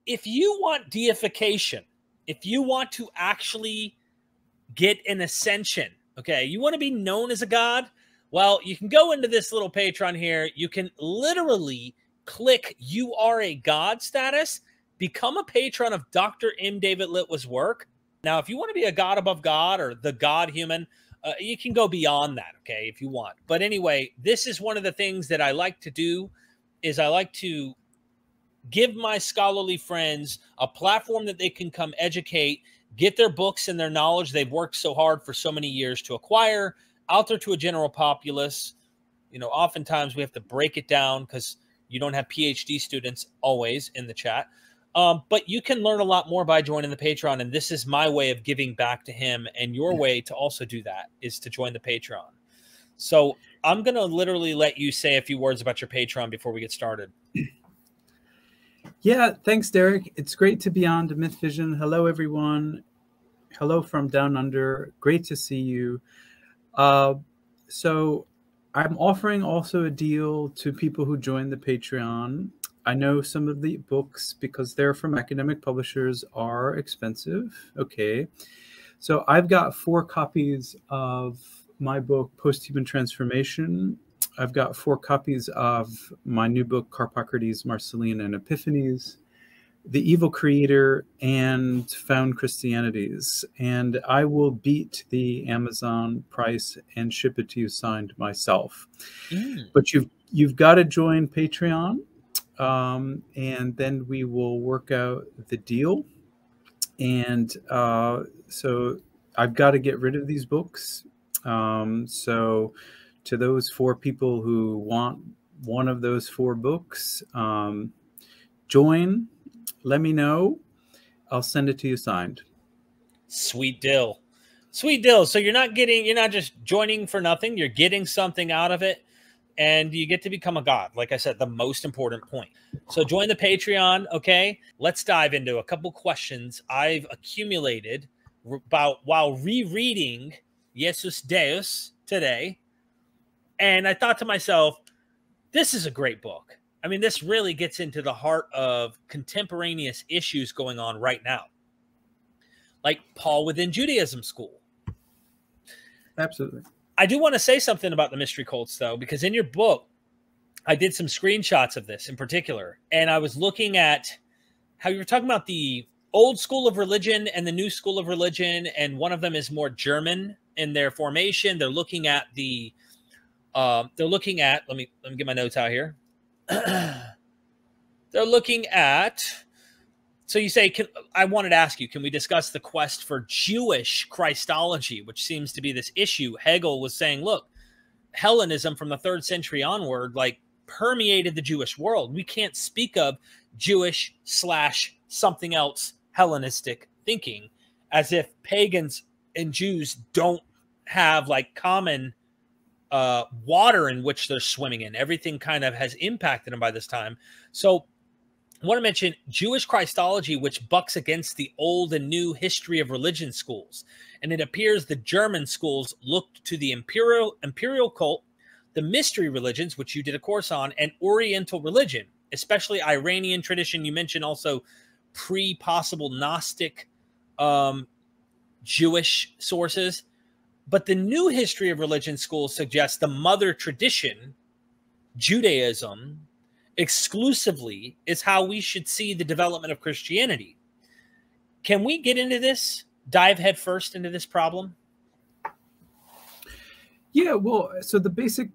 if you want deification, if you want to actually get an ascension, okay, you want to be known as a god, well, you can go into this little Patreon here. You can literally click "You are a god" status, become a patron of Dr. M. David Litwa's work. Now, if you want to be a god above God or the God human, you can go beyond that, okay, if you want. But anyway, this is one of the things that I like to do, is I like to give my scholarly friends a platform that they can come educate, get their books and their knowledge they've worked so hard for so many years to acquire out there to a general populace. You know, oftentimes we have to break it down because you don't have PhD students always in the chat. But you can learn a lot more by joining the Patreon, and this is my way of giving back to him, and your way to also do that is to join the Patreon. So I'm going to literally let you say a few words about your Patreon before we get started. Yeah, thanks, Derek. It's great to be on to Myth Vision. Hello, everyone. Hello from down under. Great to see you. So I'm offering also a deal to people who join the Patreon. I know some of the books, because they're from academic publishers, are expensive. Okay. So I've got 4 copies of my book, Post-Human Transformation. I've got 4 copies of my new book, Carpocrates, Marcellian, and Epiphanies, The Evil Creator, and Found Christianities. And I will beat the Amazon price and ship it to you signed myself. But you've got to join Patreon, and then we will work out the deal. And so I've got to get rid of these books. So to those 4 people who want one of those 4 books, join, let me know. I'll send it to you signed. Sweet deal. Sweet deal. So you're not just joining for nothing. You're getting something out of it, and you get to become a god. Like I said, the most important point. So join the Patreon, okay? Let's dive into a couple questions I've accumulated about while rereading Iesus Deus today. And I thought to myself, this is a great book. I mean, this really gets into the heart of contemporaneous issues going on right now. Like Paul within Judaism school. Absolutely. I do want to say something about the mystery cults, though, because in your book, I did some screenshots of this in particular. And I was looking at how you were talking about the old school of religion and the new school of religion. And one of them is more German in their formation. They're looking at the let me get my notes out here. They're looking at, so you say, I wanted to ask you, can we discuss the quest for Jewish Christology, which seems to be this issue? Hegel was saying, look, Hellenism from the 3rd century onward, like, permeated the Jewish world. We can't speak of Jewish / something else Hellenistic thinking as if pagans and Jews don't have like common water in which they're swimming in. Everything kind of has impacted them by this time. So I want to mention Jewish Christology, which bucks against the old and new history of religion schools. And it appears the German schools looked to the imperial cult, the mystery religions, which you did a course on, and Oriental religion, especially Iranian tradition. You mentioned also pre-possible Gnostic Jewish sources. But the new history of religion schools suggests the mother tradition, Judaism, exclusively is how we should see the development of Christianity. Can we get into this, dive headfirst into this problem? Yeah, well, so the basic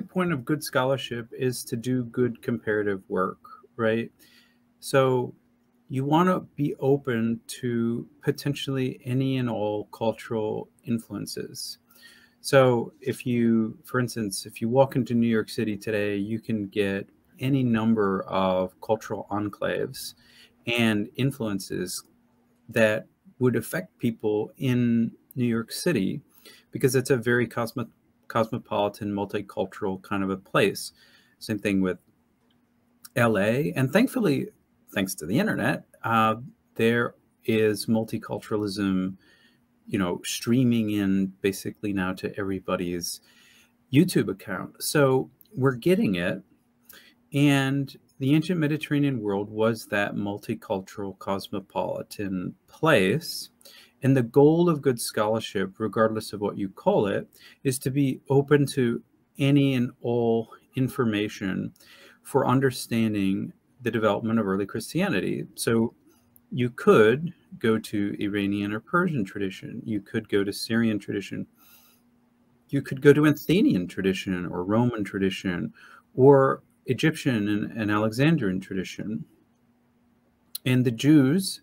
point of good scholarship is to do good comparative work, right? So you want to be open to potentially any and all cultural influences. So for instance, if you walk into New York City today, you can get any number of cultural enclaves and influences that would affect people in New York City, because it's a very cosmopolitan, multicultural kind of a place. Same thing with LA. And thankfully, thanks to the internet, there is multiculturalism, streaming in basically now to everybody's YouTube account. So we're getting it. And the ancient Mediterranean world was that multicultural cosmopolitan place. And the goal of good scholarship, regardless of what you call it, is to be open to any and all information for understanding the development of early Christianity. So you could go to Iranian or Persian tradition. You could go to Syrian tradition. You could go to Athenian tradition or Roman tradition or Egyptian and Alexandrian tradition. And the Jews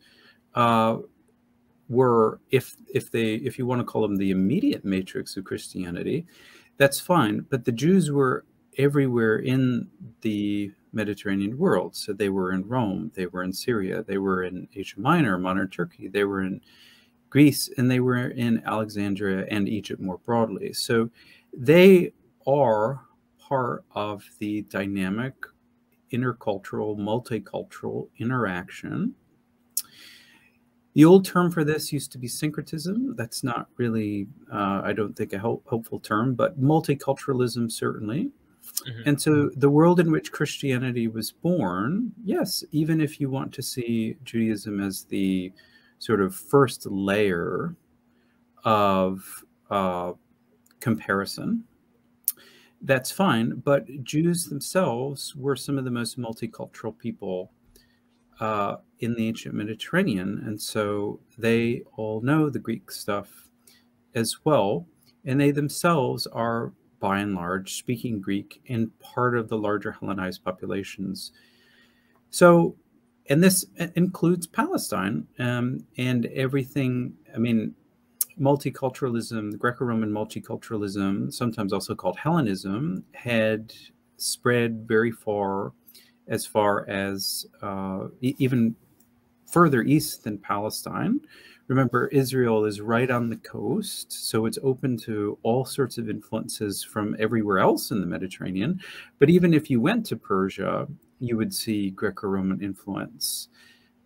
were, if you want to call them the immediate matrix of Christianity, that's fine. But the Jews were everywhere in the Mediterranean world. So they were in Rome, they were in Syria, they were in Asia Minor, modern Turkey, they were in Greece, and they were in Alexandria and Egypt more broadly. So they are part of the dynamic intercultural, multicultural interaction. The old term for this used to be syncretism. That's not really, I don't think, a helpful term, but multiculturalism certainly. Mm-hmm. And so the world in which Christianity was born, yes, even if you want to see Judaism as the sort of first layer of comparison, that's fine. But Jews themselves were some of the most multicultural people in the ancient Mediterranean. And so they all know the Greek stuff as well. And they themselves are, by and large, speaking Greek in part of the larger Hellenized populations. So, and this includes Palestine and everything. I mean, multiculturalism, the Greco-Roman multiculturalism, sometimes also called Hellenism, had spread very far as even further east than Palestine. Remember, Israel is right on the coast, so it's open to all sorts of influences from everywhere else in the Mediterranean. But even if you went to Persia, you would see Greco-Roman influence,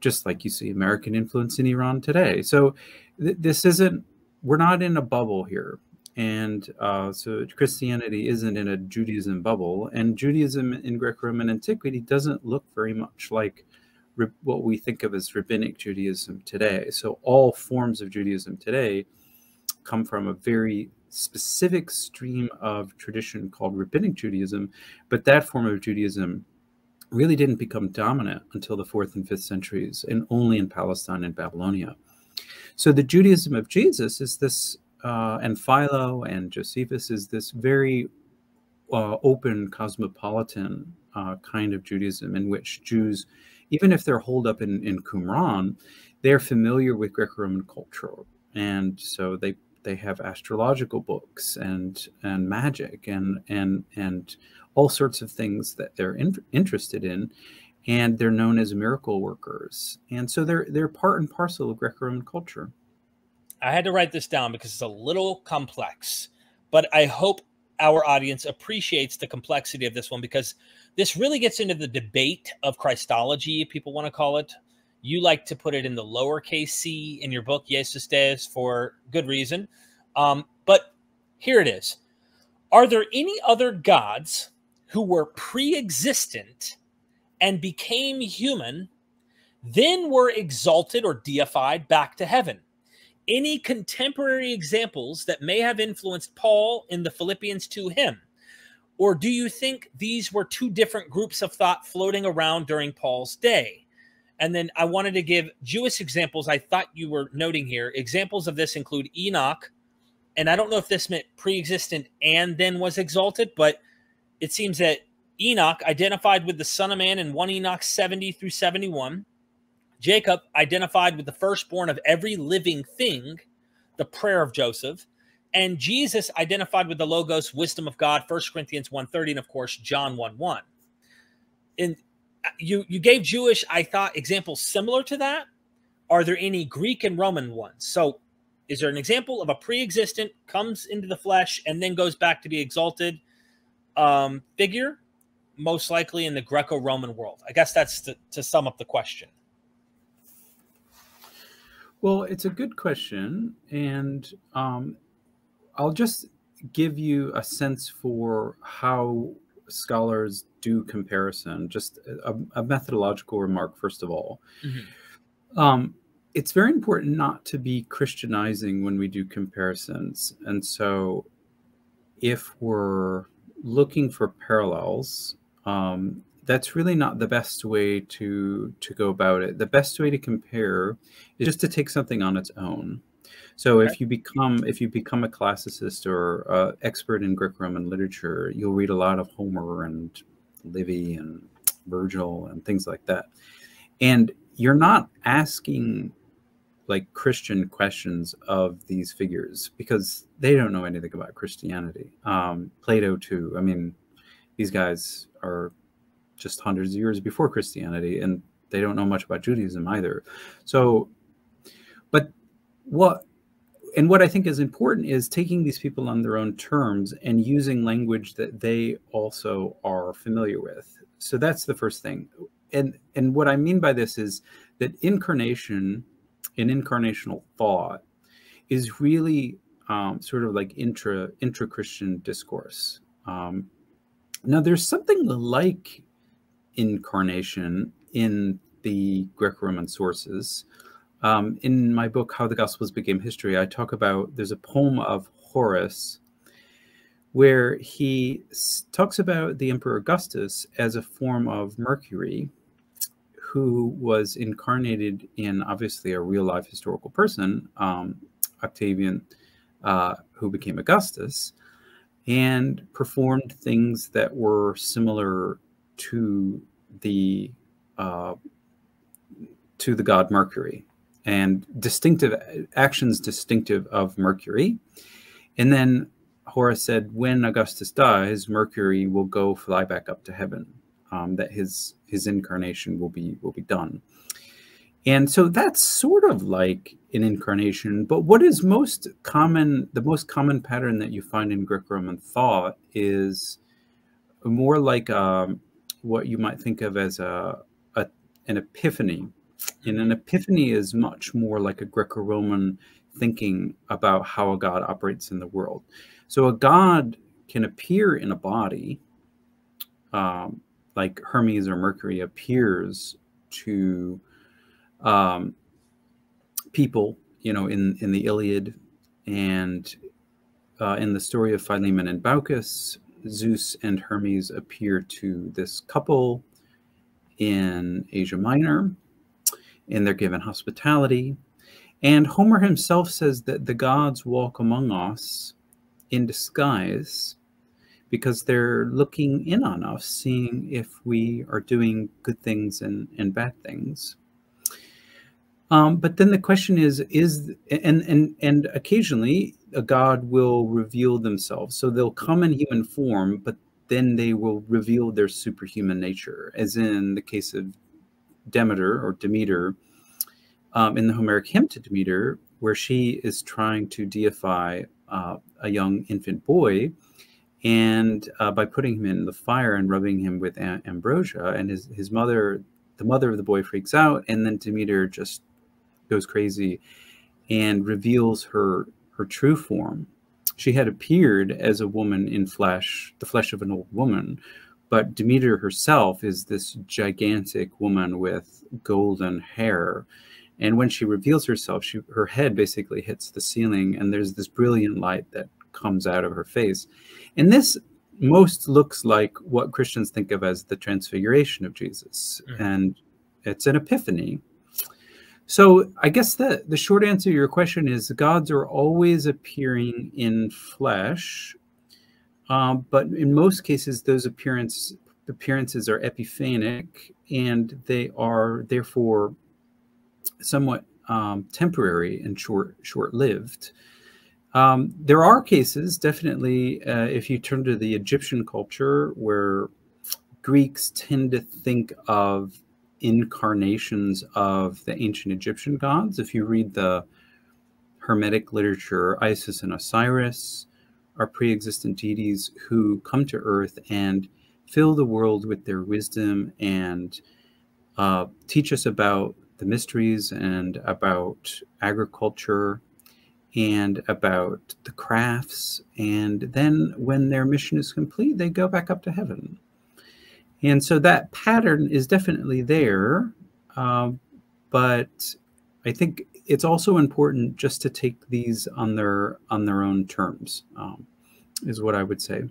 just like you see American influence in Iran today. So this isn't, we're not in a bubble here. And so Christianity isn't in a Judaism bubble. And Judaism in Greco-Roman antiquity doesn't look very much like what we think of as rabbinic Judaism today. So all forms of Judaism today come from a very specific stream of tradition called rabbinic Judaism. But that form of Judaism really didn't become dominant until the 4th and 5th centuries, and only in Palestine and Babylonia. So the Judaism of Jesus is this, and Philo and Josephus is this very open, cosmopolitan kind of Judaism in which Jews, even if they're holed up in Qumran, they're familiar with Greco-Roman culture. And so they have astrological books and magic and all sorts of things that they're interested in. And they're known as miracle workers. And so they're part and parcel of Greco-Roman culture. I had to write this down because it's a little complex, but I hope our audience appreciates the complexity of this one, because this really gets into the debate of Christology, if people want to call it. You like to put it in the lowercase c in your book, Iesus Deus, for good reason. But here it is. Are there any other gods who were pre-existent and became human, then were exalted or deified back to heaven? Any contemporary examples that may have influenced Paul in the Philippians 2 hymn? Or do you think these were two different groups of thought floating around during Paul's day? And then I wanted to give Jewish examples I thought you were noting here. Examples of this include Enoch. And I don't know if this meant pre-existent and then was exalted, but it seems that Enoch identified with the Son of Man in 1 Enoch 70 through 71. Jacob identified with the firstborn of every living thing, the prayer of Joseph. And Jesus identified with the Logos, wisdom of God, 1 Corinthians 1:30, and of course, John 1:1. And you gave Jewish, I thought, examples similar to that. Are there any Greek and Roman ones? So is there an example of a pre-existent, comes into the flesh, and then goes back to be exalted figure? Most likely in the Greco-Roman world. I guess that's to sum up the question. Well, it's a good question, and I'll just give you a sense for how scholars do comparison, just a methodological remark, first of all. It's very important not to be Christianizing when we do comparisons. And so if we're looking for parallels, that's really not the best way to go about it. The best way to compare is just to take something on its own. So if you become a classicist or expert in Greco-Roman literature, you'll read a lot of Homer and Livy and Virgil and things like that. And you're not asking like Christian questions of these figures because they don't know anything about Christianity. Plato too. I mean, these guys are just hundreds of years before Christianity, and they don't know much about Judaism either. So, but what I think is important is taking these people on their own terms and using language that they also are familiar with. So that's the first thing. And what I mean by this is that incarnation and incarnational thought is really sort of like intra-Christian discourse. Now, there's something like incarnation in the Greco-Roman sources. In my book, How the Gospels Became History, I talk about, there's a poem of Horace where he talks about the Emperor Augustus as a form of Mercury who was incarnated in obviously a real life historical person, Octavian, who became Augustus, and performed things that were similar to the god Mercury, and actions distinctive of Mercury. And then Horace said, when Augustus dies, Mercury will go fly back up to heaven, that his incarnation will be done. And so that's sort of like an incarnation. But what is the most common pattern that you find in Greco-Roman thought is more like what you might think of as an epiphany. And an epiphany is much more like a Greco-Roman thinking about how a god operates in the world. So a god can appear in a body, like Hermes or Mercury appears to people, in the Iliad, and in the story of Philemon and Baucis, Zeus and Hermes appear to this couple in Asia Minor, and they're given hospitality. And Homer himself says that the gods walk among us in disguise because they're looking in on us, seeing if we are doing good things and bad things. But then the question is and occasionally a god will reveal themselves. So they'll come in human form, but then they will reveal their superhuman nature, as in the case of Demeter or Demeter, in the Homeric hymn to Demeter, where she is trying to deify a young infant boy, and by putting him in the fire and rubbing him with ambrosia, and his mother, the mother of the boy, freaks out, and then Demeter just goes crazy and reveals her true form. She had appeared as a woman in flesh, the flesh of an old woman, but Demeter herself is this gigantic woman with golden hair. And when she reveals herself, her head basically hits the ceiling, and there's this brilliant light that comes out of her face. And this most looks like what Christians think of as the transfiguration of Jesus. And it's an epiphany. So I guess the short answer to your question is the gods are always appearing in flesh, but in most cases those appearances are epiphanic, and they are therefore somewhat temporary and short-lived. There are cases, definitely, if you turn to the Egyptian culture, where Greeks tend to think of incarnations of the ancient Egyptian gods. If you read the Hermetic literature, Isis and Osiris are pre-existent deities who come to earth and fill the world with their wisdom and teach us about the mysteries and about agriculture and about the crafts. And then when their mission is complete, they go back up to heaven. And so that pattern is definitely there, but I think it's also important just to take these on their own terms, is what I would say.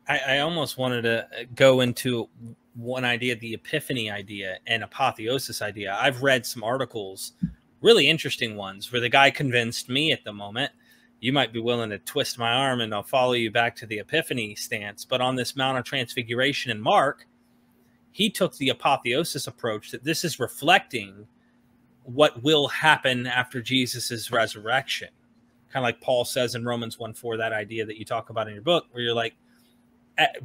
I almost wanted to go into one idea, the epiphany idea and apotheosis idea. I've read some articles, really interesting ones, where the guy convinced me at the moment, you might be willing to twist my arm and I'll follow you back to the epiphany stance. But on this Mount of Transfiguration in Mark, he took the apotheosis approach, that this is reflecting what will happen after Jesus's resurrection. Kind of like Paul says in Romans 1:4, that idea that you talk about in your book, where you're like,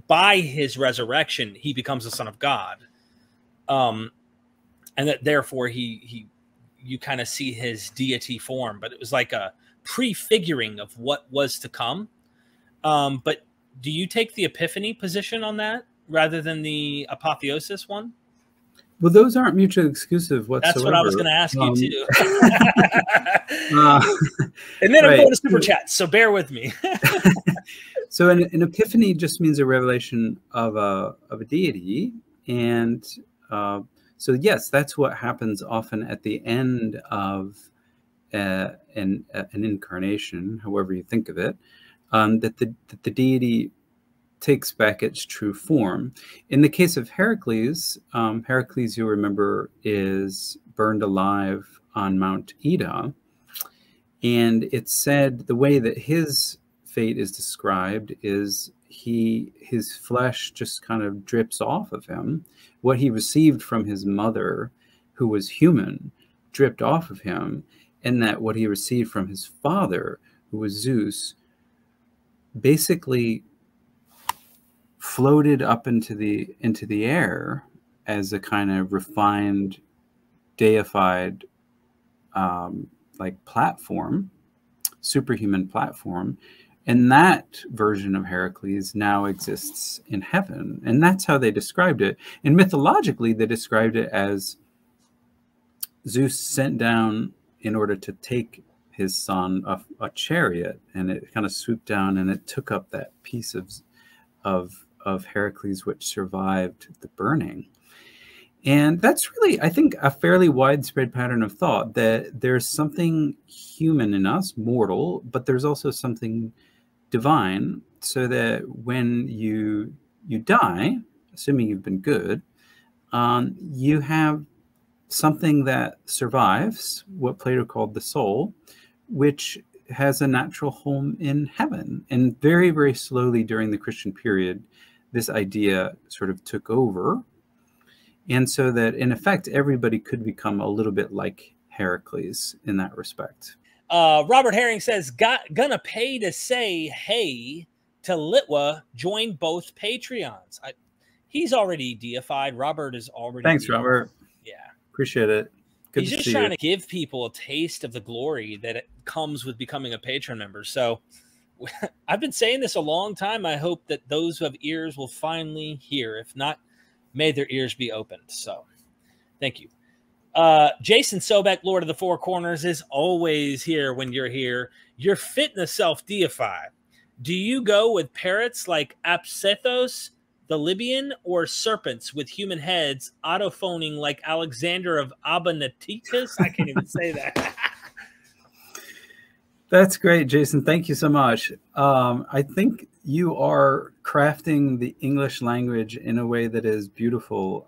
by his resurrection, he becomes the Son of God. And that therefore you kind of see his deity form, but it was like a prefiguring of what was to come. But do you take the epiphany position on that rather than the apotheosis one? Well, those aren't mutually exclusive whatsoever. That's what I was going to ask you too. And then I'm going to super chats, so bear with me. So an epiphany just means a revelation of a deity, and so yes, that's what happens often at the end of an incarnation, however you think of it, that the deity takes back its true form. In the case of Heracles, Heracles, you'll remember, is burned alive on Mount Ida, and it's said the way that his fate is described is his flesh just kind of drips off of him. What he received from his mother, who was human, dripped off of him, and that what he received from his father, who was Zeus, basically floated up into the air as a kind of refined, deified like platform, superhuman platform. And that version of Heracles now exists in heaven. And that's how they described it. And mythologically, they described it as Zeus sent down in order to take his son a chariot, and it kind of swooped down and it took up that piece of Heracles which survived the burning. And that's really, I think, a fairly widespread pattern of thought, that there's something human in us, mortal, but there's also something divine, so that when you die, assuming you've been good, you have something that survives, what Plato called the soul, which has a natural home in heaven. And very, very slowly during the Christian period, this idea sort of took over. And so that, in effect, everybody could become a little bit like Heracles in that respect. Robert Herring says, gonna pay to say hey to Litwa, join both Patreons. He's already deified. Robert is already Thanks, deified. Robert. Yeah. Appreciate it. Good He's just trying to give people a taste of the glory that it comes with becoming a Patreon member. So I've been saying this a long time. I hope that those who have ears will finally hear. If not, may their ears be opened. So thank you. Jason Sobek, Lord of the Four Corners, is always here when you're here. You're fitness self-deified. Do you go with parrots like Apsethos, the Libyan, or serpents with human heads autophoning like Alexander of Abanatikas? I can't even say that. That's great, Jason. Thank you so much. I think you are crafting the English language in a way that is beautiful,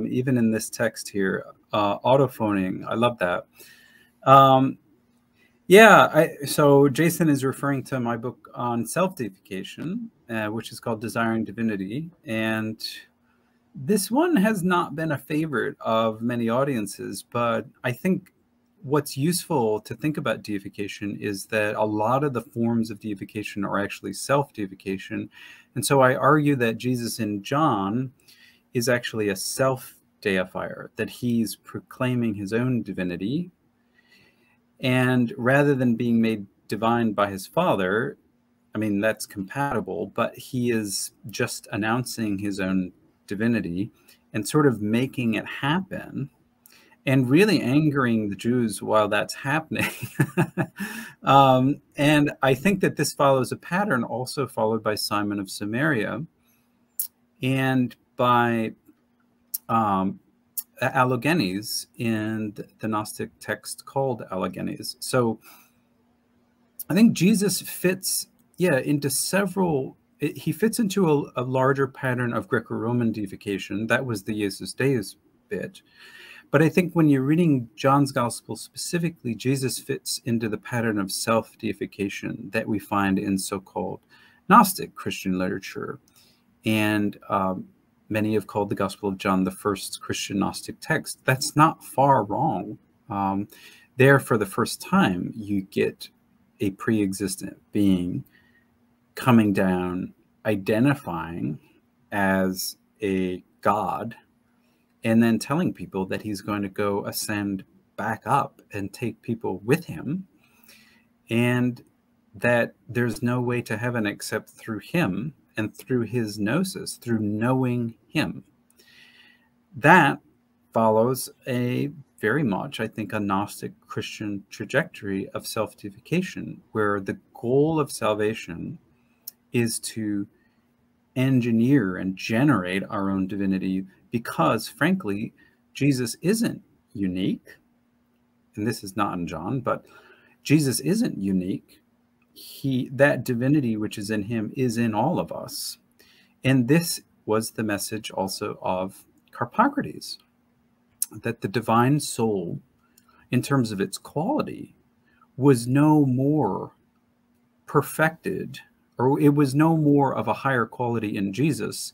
even in this text here. Autophoning, I love that. So Jason is referring to my book on self-deification, which is called Desiring Divinity. And this one has not been a favorite of many audiences, but I think what's useful to think about deification is that a lot of the forms of deification are actually self-deification. And so I argue that Jesus in John is actually a self-deifier, that he's proclaiming his own divinity. And rather than being made divine by his Father, I mean, that's compatible, but he is just announcing his own divinity and sort of making it happen, and really angering the Jews while that's happening. And I think that this follows a pattern also followed by Simon of Samaria. by Allogenes in the Gnostic text called Allogenes. So I think Jesus fits, into several. He fits into a larger pattern of Greco-Roman deification. That was the Iesus Deus bit. But I think when you're reading John's Gospel specifically, Jesus fits into the pattern of self-deification that we find in so-called Gnostic Christian literature. And many have called the Gospel of John the first Christian Gnostic text. That's not far wrong. There, for the first time, you get a pre-existent being coming down, identifying as a god, and then telling people that he's going to go ascend back up and take people with him, and that there's no way to heaven except through him and through his gnosis, through knowing him. That follows a very much, I think, a Gnostic Christian trajectory of self-deification, where the goal of salvation is to engineer and generate our own divinity, because, frankly, Jesus isn't unique. And this is not in John, but Jesus isn't unique. That divinity which is in him is in all of us. And this was the message also of Carpocrates, that the divine soul, in terms of its quality, was no more perfected, or it was no more of a higher quality in Jesus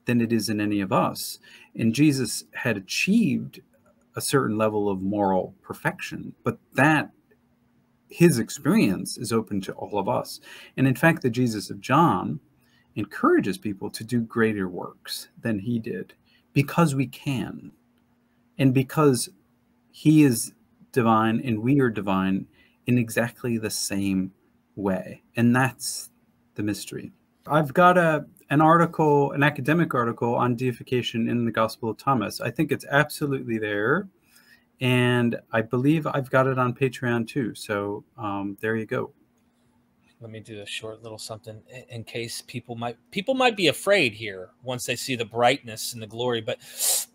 than it is in any of us. And Jesus had achieved a certain level of moral perfection, but that his experience is open to all of us. And in fact, the Jesus of John encourages people to do greater works than he did, because we can, and because he is divine and we are divine in exactly the same way. And that's the mystery. I've got an article, an academic article on deification in the Gospel of Thomas. I think it's absolutely there. And I believe I've got it on Patreon too. So there you go. Let me do a short little something in case people might be afraid here once they see the brightness and the glory. But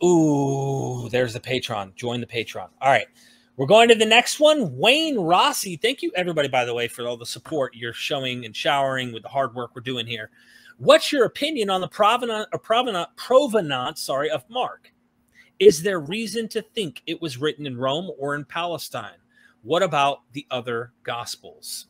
ooh, there's the Patreon. Join the Patreon. All right. We're going to the next one. Wayne Rossi. Thank you, everybody, by the way, for all the support you're showing and showering with the hard work we're doing here. What's your opinion on the provenance of Mark? Is there reason to think it was written in Rome or in Palestine? What about the other Gospels?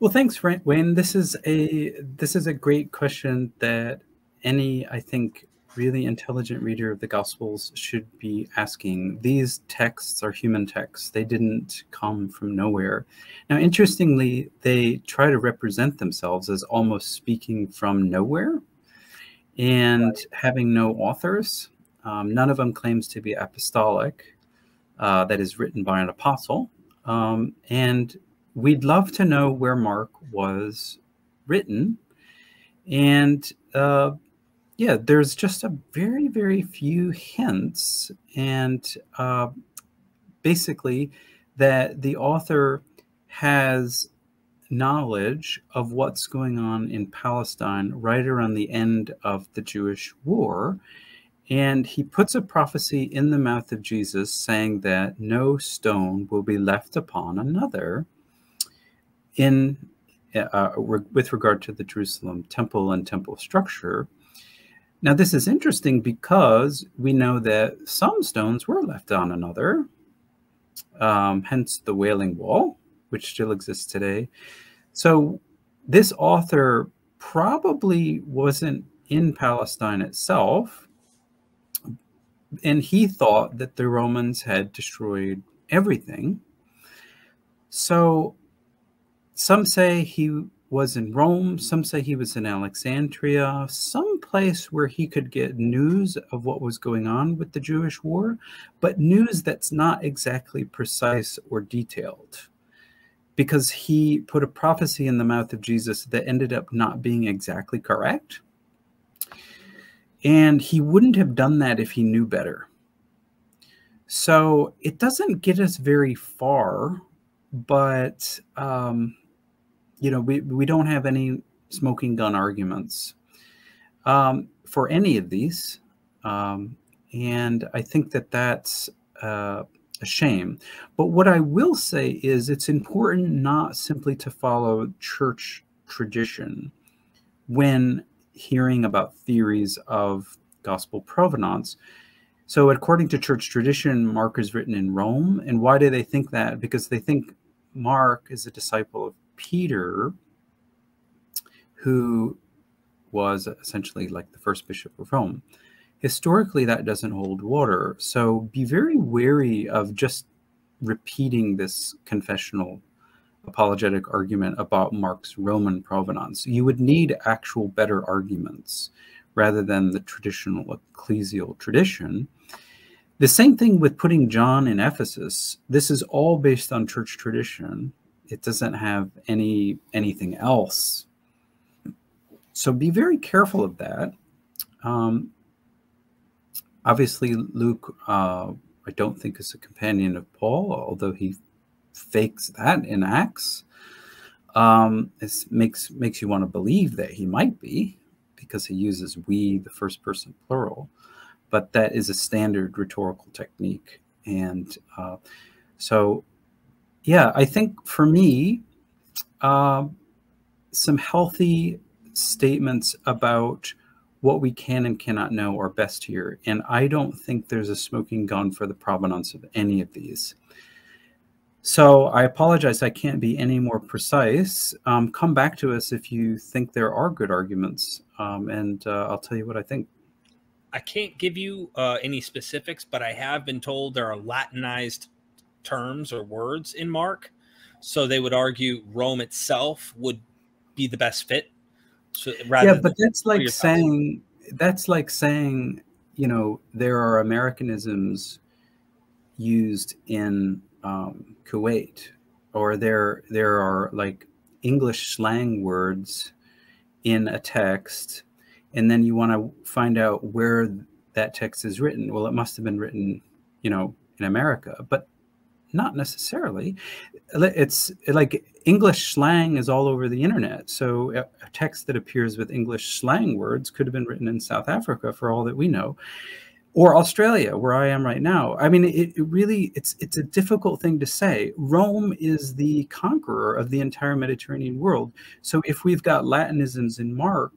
Well, thanks, Wayne. This is a great question that any, I think, really intelligent reader of the Gospels should be asking. These texts are human texts. They didn't come from nowhere. Now, interestingly, they try to represent themselves as almost speaking from nowhere and having no authors. None of them claims to be apostolic, that is written by an apostle. And we'd love to know where Mark was written. And yeah, there's just a very, very few hints. And basically that the author has knowledge of what's going on in Palestine right around the end of the Jewish war. And he puts a prophecy in the mouth of Jesus saying that no stone will be left upon another with regard to the Jerusalem temple and temple structure. Now, this is interesting because we know that some stones were left on another, hence the Wailing Wall, which still exists today. So this author probably wasn't in Palestine itself, and he thought that the Romans had destroyed everything. So some say he was in Rome, some say he was in Alexandria, some place where he could get news of what was going on with the Jewish war, but news that's not exactly precise or detailed, because he put a prophecy in the mouth of Jesus that ended up not being exactly correct. And he wouldn't have done that if he knew better. So it doesn't get us very far, but you know, we don't have any smoking gun arguments. for any of these. And I think that that's a shame. But what I will say is it's important not simply to follow church tradition when hearing about theories of gospel provenance. So according to church tradition, Mark is written in Rome. And why do they think that? Because they think Mark is a disciple of Peter, who was essentially like the first bishop of Rome. Historically, that doesn't hold water. So be very wary of just repeating this confessional apologetic argument about Mark's Roman provenance. You would need actual better arguments rather than the traditional ecclesial tradition. The same thing with putting John in Ephesus. This is all based on church tradition. It doesn't have anything else. So be very careful of that. Obviously, Luke, I don't think is a companion of Paul, although he fakes that in Acts. It makes you want to believe that he might be, because he uses we, the first person plural. But that is a standard rhetorical technique. And so, yeah, I think for me, some healthy statements about what we can and cannot know are best here. And I don't think there's a smoking gun for the provenance of any of these. So I apologize, I can't be any more precise. Come back to us if you think there are good arguments, and I'll tell you what I think. I can't give you any specifics, but I have been told there are Latinized terms or words in Mark. So they would argue Rome itself would be the best fit. So rather, yeah, but that's like saying, you know, there are Americanisms used in Kuwait, or there are like English slang words in a text, and then you want to find out where that text is written. Well, it must have been written, you know, in America, but not necessarily. It's like English slang is all over the internet. So a text that appears with English slang words could have been written in South Africa for all that we know, or Australia, where I am right now. I mean, it's a difficult thing to say. Rome is the conqueror of the entire Mediterranean world. So if we've got Latinisms in Mark,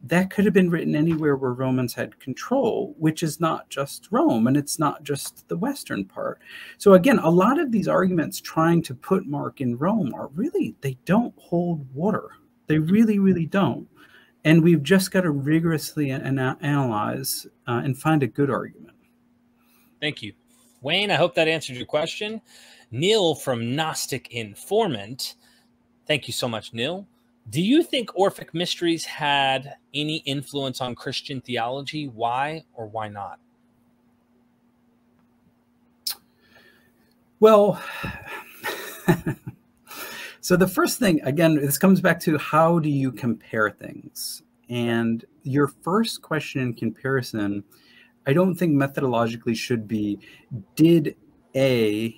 that could have been written anywhere where Romans had control, which is not just Rome, and it's not just the western part. So again, a lot of these arguments trying to put Mark in Rome are really, they don't hold water. They really, really don't. And we've just got to rigorously analyze and find a good argument. Thank you, Wayne. I hope that answered your question. Neil from Gnostic Informant. Thank you so much, Neil. Do you think Orphic Mysteries had any influence on Christian theology? Why or why not? Well, so the first thing, again, this comes back to how do you compare things? And your first question in comparison, I don't think methodologically should be, did A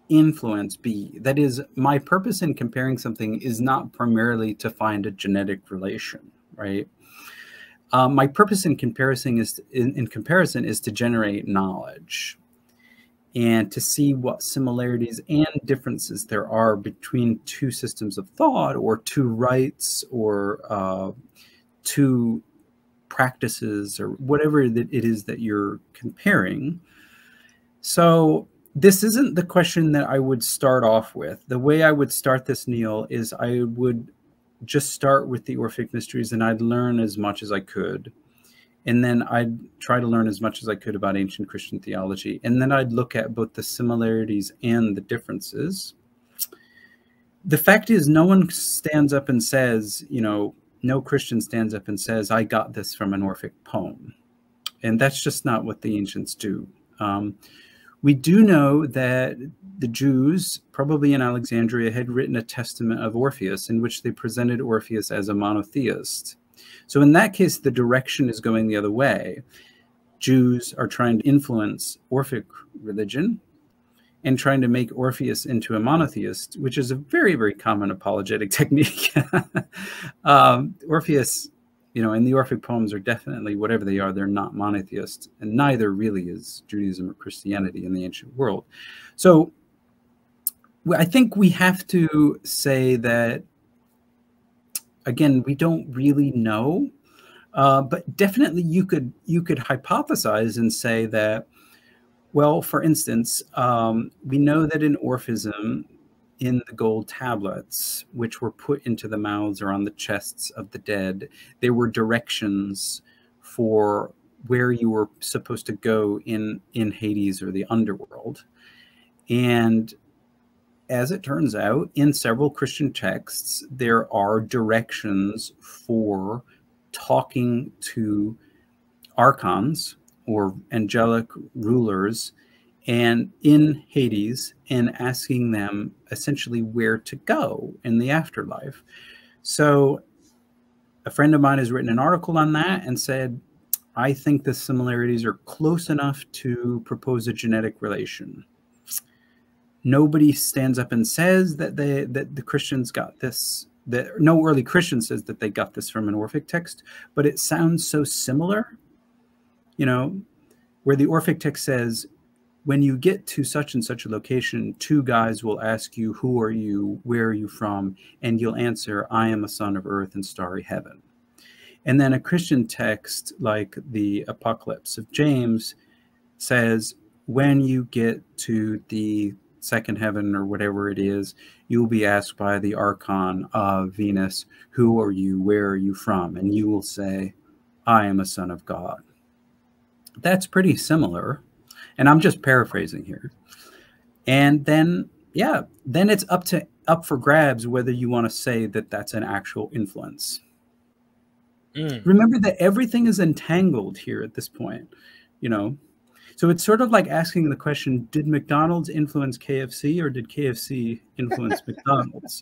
influence B? That is, my purpose in comparing something is not primarily to find a genetic relation, right? My purpose in comparison is to generate knowledge and to see what similarities and differences there are between two systems of thought, or two rites, or two practices, or whatever that it is that you're comparing. So this isn't the question that I would start off with. The way I would start this, Neil, is I would just start with the Orphic Mysteries, and I'd learn as much as I could. And then I'd try to learn as much as I could about ancient Christian theology. And then I'd look at both the similarities and the differences. The fact is, no one stands up and says, you know, no Christian stands up and says, I got this from an Orphic poem. And that's just not what the ancients do. We do know that the Jews, probably in Alexandria, had written a testament of Orpheus in which they presented Orpheus as a monotheist. So in that case, the direction is going the other way. Jews are trying to influence Orphic religion and trying to make Orpheus into a monotheist, which is a very, very common apologetic technique. Orpheus And the Orphic poems are definitely, whatever they are, they're not monotheist, and neither really is Judaism or Christianity in the ancient world. So I think we have to say that, again, we don't really know, but definitely you could hypothesize and say that, well, for instance, we know that in Orphism, in the gold tablets, which were put into the mouths or on the chests of the dead, there were directions for where you were supposed to go in Hades or the underworld. And as it turns out, in several Christian texts, there are directions for talking to archons or angelic rulers and in Hades, and asking them essentially where to go in the afterlife. So a friend of mine has written an article on that and said, I think the similarities are close enough to propose a genetic relation. Nobody stands up and says that the Christians got this, that no early Christian says that they got this from an Orphic text, but it sounds so similar, where the Orphic text says, when you get to such and such a location, two guys will ask you, who are you? Where are you from? And you'll answer, I am a son of earth and starry heaven. And then a Christian text like the Apocalypse of James says, when you get to the second heaven or whatever it is, you'll be asked by the archon of Venus, who are you? Where are you from? And you will say, I am a son of God. That's pretty similar. And I'm just paraphrasing here. And then, then it's up for grabs whether you want to say that that's an actual influence. Remember that everything is entangled here at this point, So it's sort of like asking the question, did McDonald's influence KFC or did KFC influence McDonald's,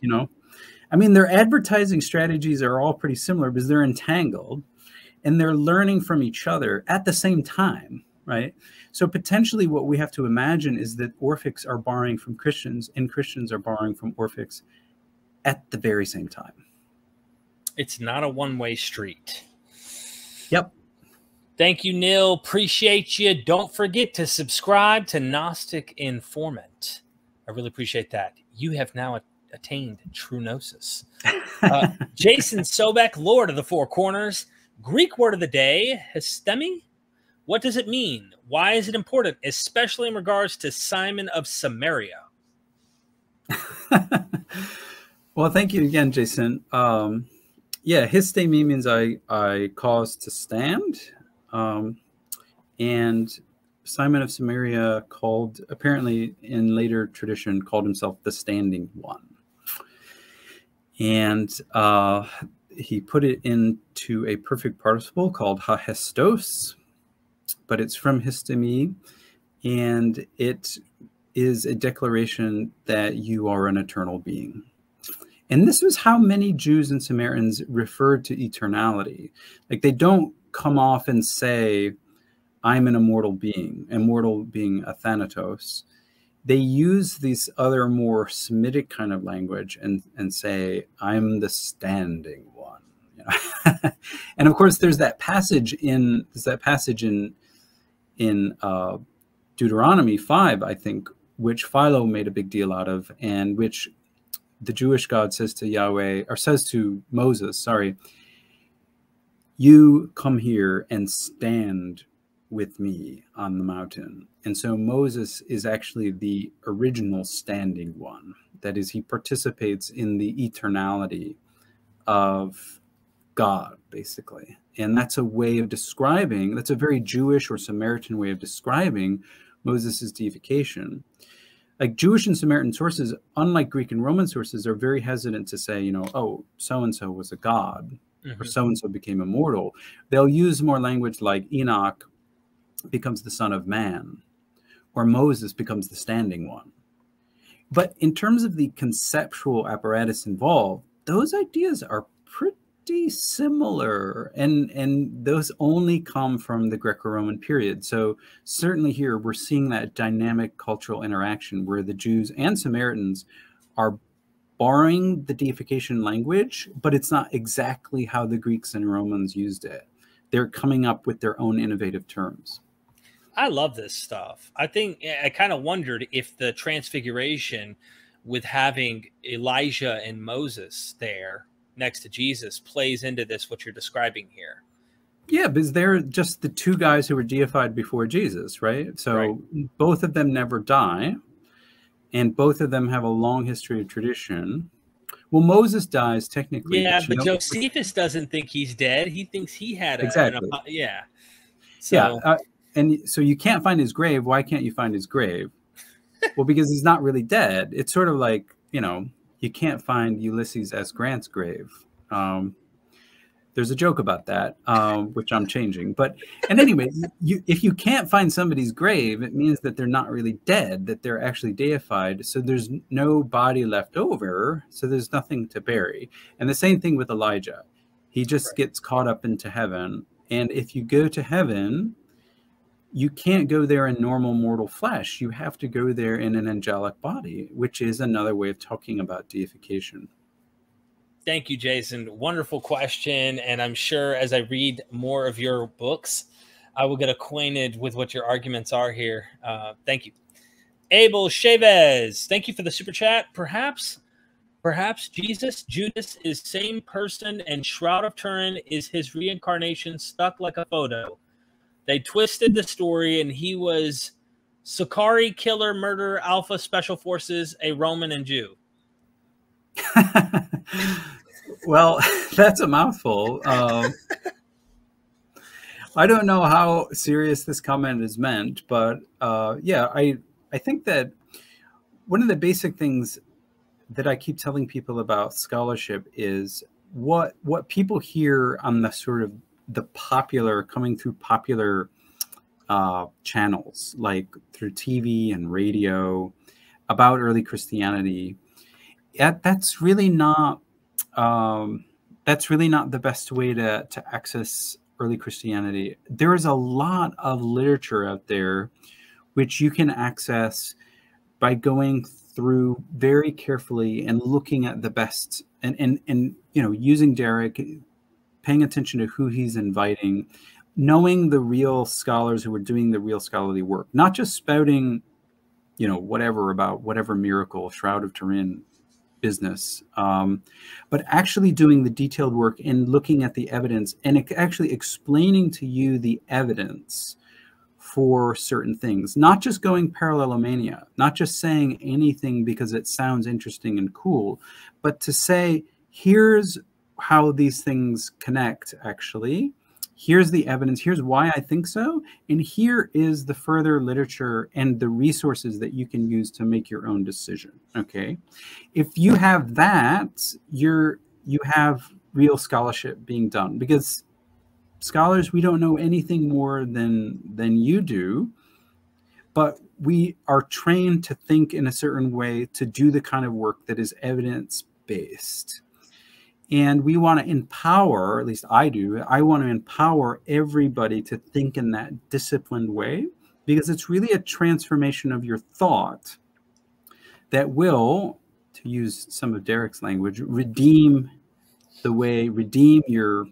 I mean, their advertising strategies are all pretty similar because they're entangled and they're learning from each other at the same time. Right. So potentially what we have to imagine is that Orphics are borrowing from Christians and Christians are borrowing from Orphics at the very same time. It's not a one-way street. Yep. Thank you, Neil. Appreciate you. Don't forget to subscribe to Gnostic Informant. I really appreciate that. You have now attained true gnosis. Jason Sobek, Lord of the Four Corners. Greek word of the day, histemi. What does it mean? Why is it important, especially in regards to Simon of Samaria? Well, thank you again, Jason. Histemi means I cause to stand. And Simon of Samaria apparently in later tradition, called himself the Standing One. And he put it into a perfect participle called hahestos, but it's from histemi, and it is a declaration that you are an eternal being. And this was how many Jews and Samaritans referred to eternality. Like, they don't come off and say, I'm an immortal being a thanatos. They use these other more Semitic kind of language and say, I'm the standing one. And of course, there's that passage in Deuteronomy 5, I think, which Philo made a big deal out of, and which the Jewish God says to Moses, you come here and stand with me on the mountain. And so Moses is actually the original standing one. That is, he participates in the eternality of God, basically. And that's a way of describing, that's a very Jewish or Samaritan way of describing Moses' deification. Like, Jewish and Samaritan sources, unlike Greek and Roman sources, are very hesitant to say, oh, so-and-so was a god, or so-and-so became immortal. They'll use more language like Enoch becomes the son of man, or Moses becomes the standing one. But in terms of the conceptual apparatus involved, those ideas are pretty similar, and those only come from the Greco-Roman period. So certainly here we're seeing that dynamic cultural interaction where the Jews and Samaritans are borrowing the deification language, but it's not exactly how the Greeks and Romans used it. They're coming up with their own innovative terms. I love this stuff. I think I kind of wondered if the transfiguration with having Elijah and Moses there next to Jesus plays into this, what you're describing here. Yeah, because they're just the two guys who were deified before Jesus, right? So both of them never die, and both of them have a long history of tradition. Well, Moses dies technically. Yeah, but Josephus doesn't think he's dead. He thinks he had exactly. Yeah. So, yeah, and so you can't find his grave. Why can't you find his grave? Well, because he's not really dead. It's sort of like, you know, you can't find Ulysses S. Grant's grave. There's a joke about that, which I'm changing. But, and anyway, if you can't find somebody's grave, it means that they're not really dead, that they're actually deified. So there's no body left over. So there's nothing to bury. And the same thing with Elijah. He just gets caught up into heaven. And if you go to heaven, you can't go there in normal mortal flesh. You have to go there in an angelic body, which is another way of talking about deification. Thank you, Jason. Wonderful question. And I'm sure as I read more of your books, I will get acquainted with what your arguments are here. Thank you. Abel Chavez, thank you for the super chat. Perhaps Jesus, Judas is same person and Shroud of Turin is his reincarnation stuck like a photo. They twisted the story and he was Sicarii, killer, murderer, Alpha, Special Forces, a Roman and Jew. Well, that's a mouthful. I don't know how serious this comment is meant, but yeah, I think that one of the basic things that I keep telling people about scholarship is what people hear on the sort of the popular, coming through popular channels, like through TV and radio about early Christianity. That's really not the best way to access early Christianity. There is a lot of literature out there which you can access by going through very carefully and looking at the best and you know, using Derek, paying attention to who he's inviting, knowing the real scholars who are doing the real scholarly work, not just spouting, you know, whatever about whatever miracle, Shroud of Turin business, but actually doing the detailed work and looking at the evidence and actually explaining to you the evidence for certain things, not just going parallelomania, not just saying anything because it sounds interesting and cool, but to say, here's how these things connect actually. Here's the evidence, here's why I think so, and here is the further literature and the resources that you can use to make your own decision, okay? If you have that, you have real scholarship being done, because scholars, we don't know anything more than you do, but we are trained to think in a certain way to do the kind of work that is evidence-based. And we want to empower, at least I do, I want to empower everybody to think in that disciplined way, because it's really a transformation of your thought that will, to use some of Derek's language, redeem your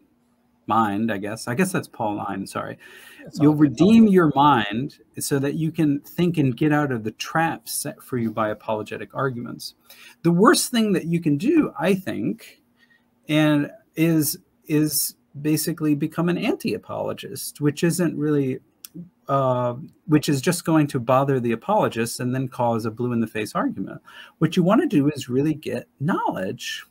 mind, I guess. I guess that's Pauline, sorry. You'll redeem your mind so that you can think and get out of the traps set for you by apologetic arguments. The worst thing that you can do, I think, and is basically become an anti-apologist, which isn't really, which is just going to bother the apologists and then cause a blue-in-the-face argument. What you want to do is really get knowledge.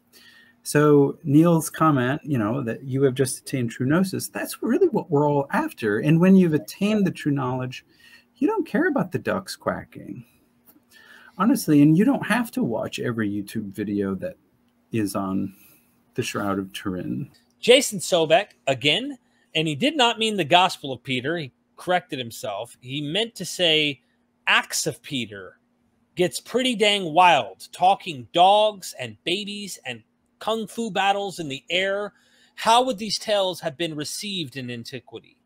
So Neil's comment, you know, that you have just attained true gnosis, that's really what we're all after. And when you've attained the true knowledge, you don't care about the ducks quacking. Honestly, and you don't have to watch every YouTube video that is on the Shroud of Turin. Jason Sobek again, and he did not mean the Gospel of Peter. He corrected himself. He meant to say Acts of Peter. Gets pretty dang wild, talking dogs and babies and kung fu battles in the air. How would these tales have been received in antiquity?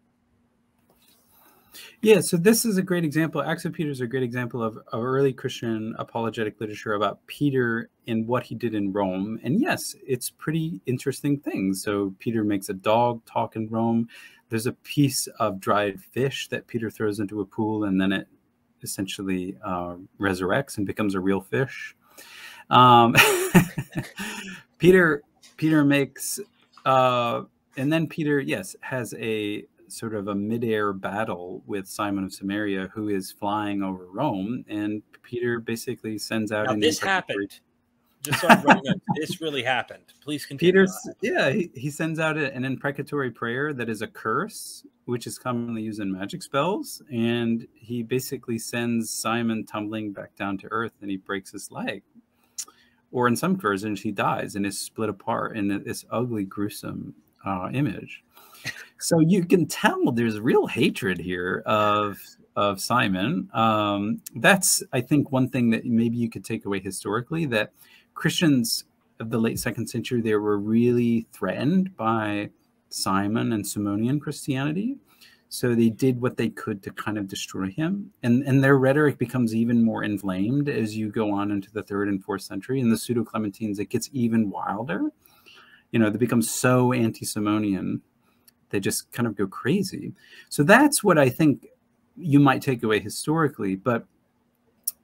Yeah, so this is a great example. Acts of Peter is a great example of early Christian apologetic literature about Peter and what he did in Rome. And yes, it's pretty interesting things. So Peter makes a dog talk in Rome. There's a piece of dried fish that Peter throws into a pool, and then it essentially resurrects and becomes a real fish. Peter makes, and then Peter, yes, has a sort of a midair battle with Simon of Samaria, who is flying over Rome, and Peter basically sends out now, an this happened. Just so everybody knows, this really happened. Please continue. He sends out an imprecatory prayer that is a curse, which is commonly used in magic spells, and he basically sends Simon tumbling back down to earth, and he breaks his leg. Or in some versions, he dies and is split apart in this ugly, gruesome image. So you can tell there's real hatred here of Simon. That's, I think, one thing that maybe you could take away historically, that Christians of the late 2nd century, they were really threatened by Simon and Simonian Christianity. So they did what they could to kind of destroy him. And their rhetoric becomes even more inflamed as you go on into the 3rd and 4th century. In the Pseudo-Clementines, it gets even wilder. You know, they become so anti-Simonian, they just kind of go crazy. So that's what I think you might take away historically. But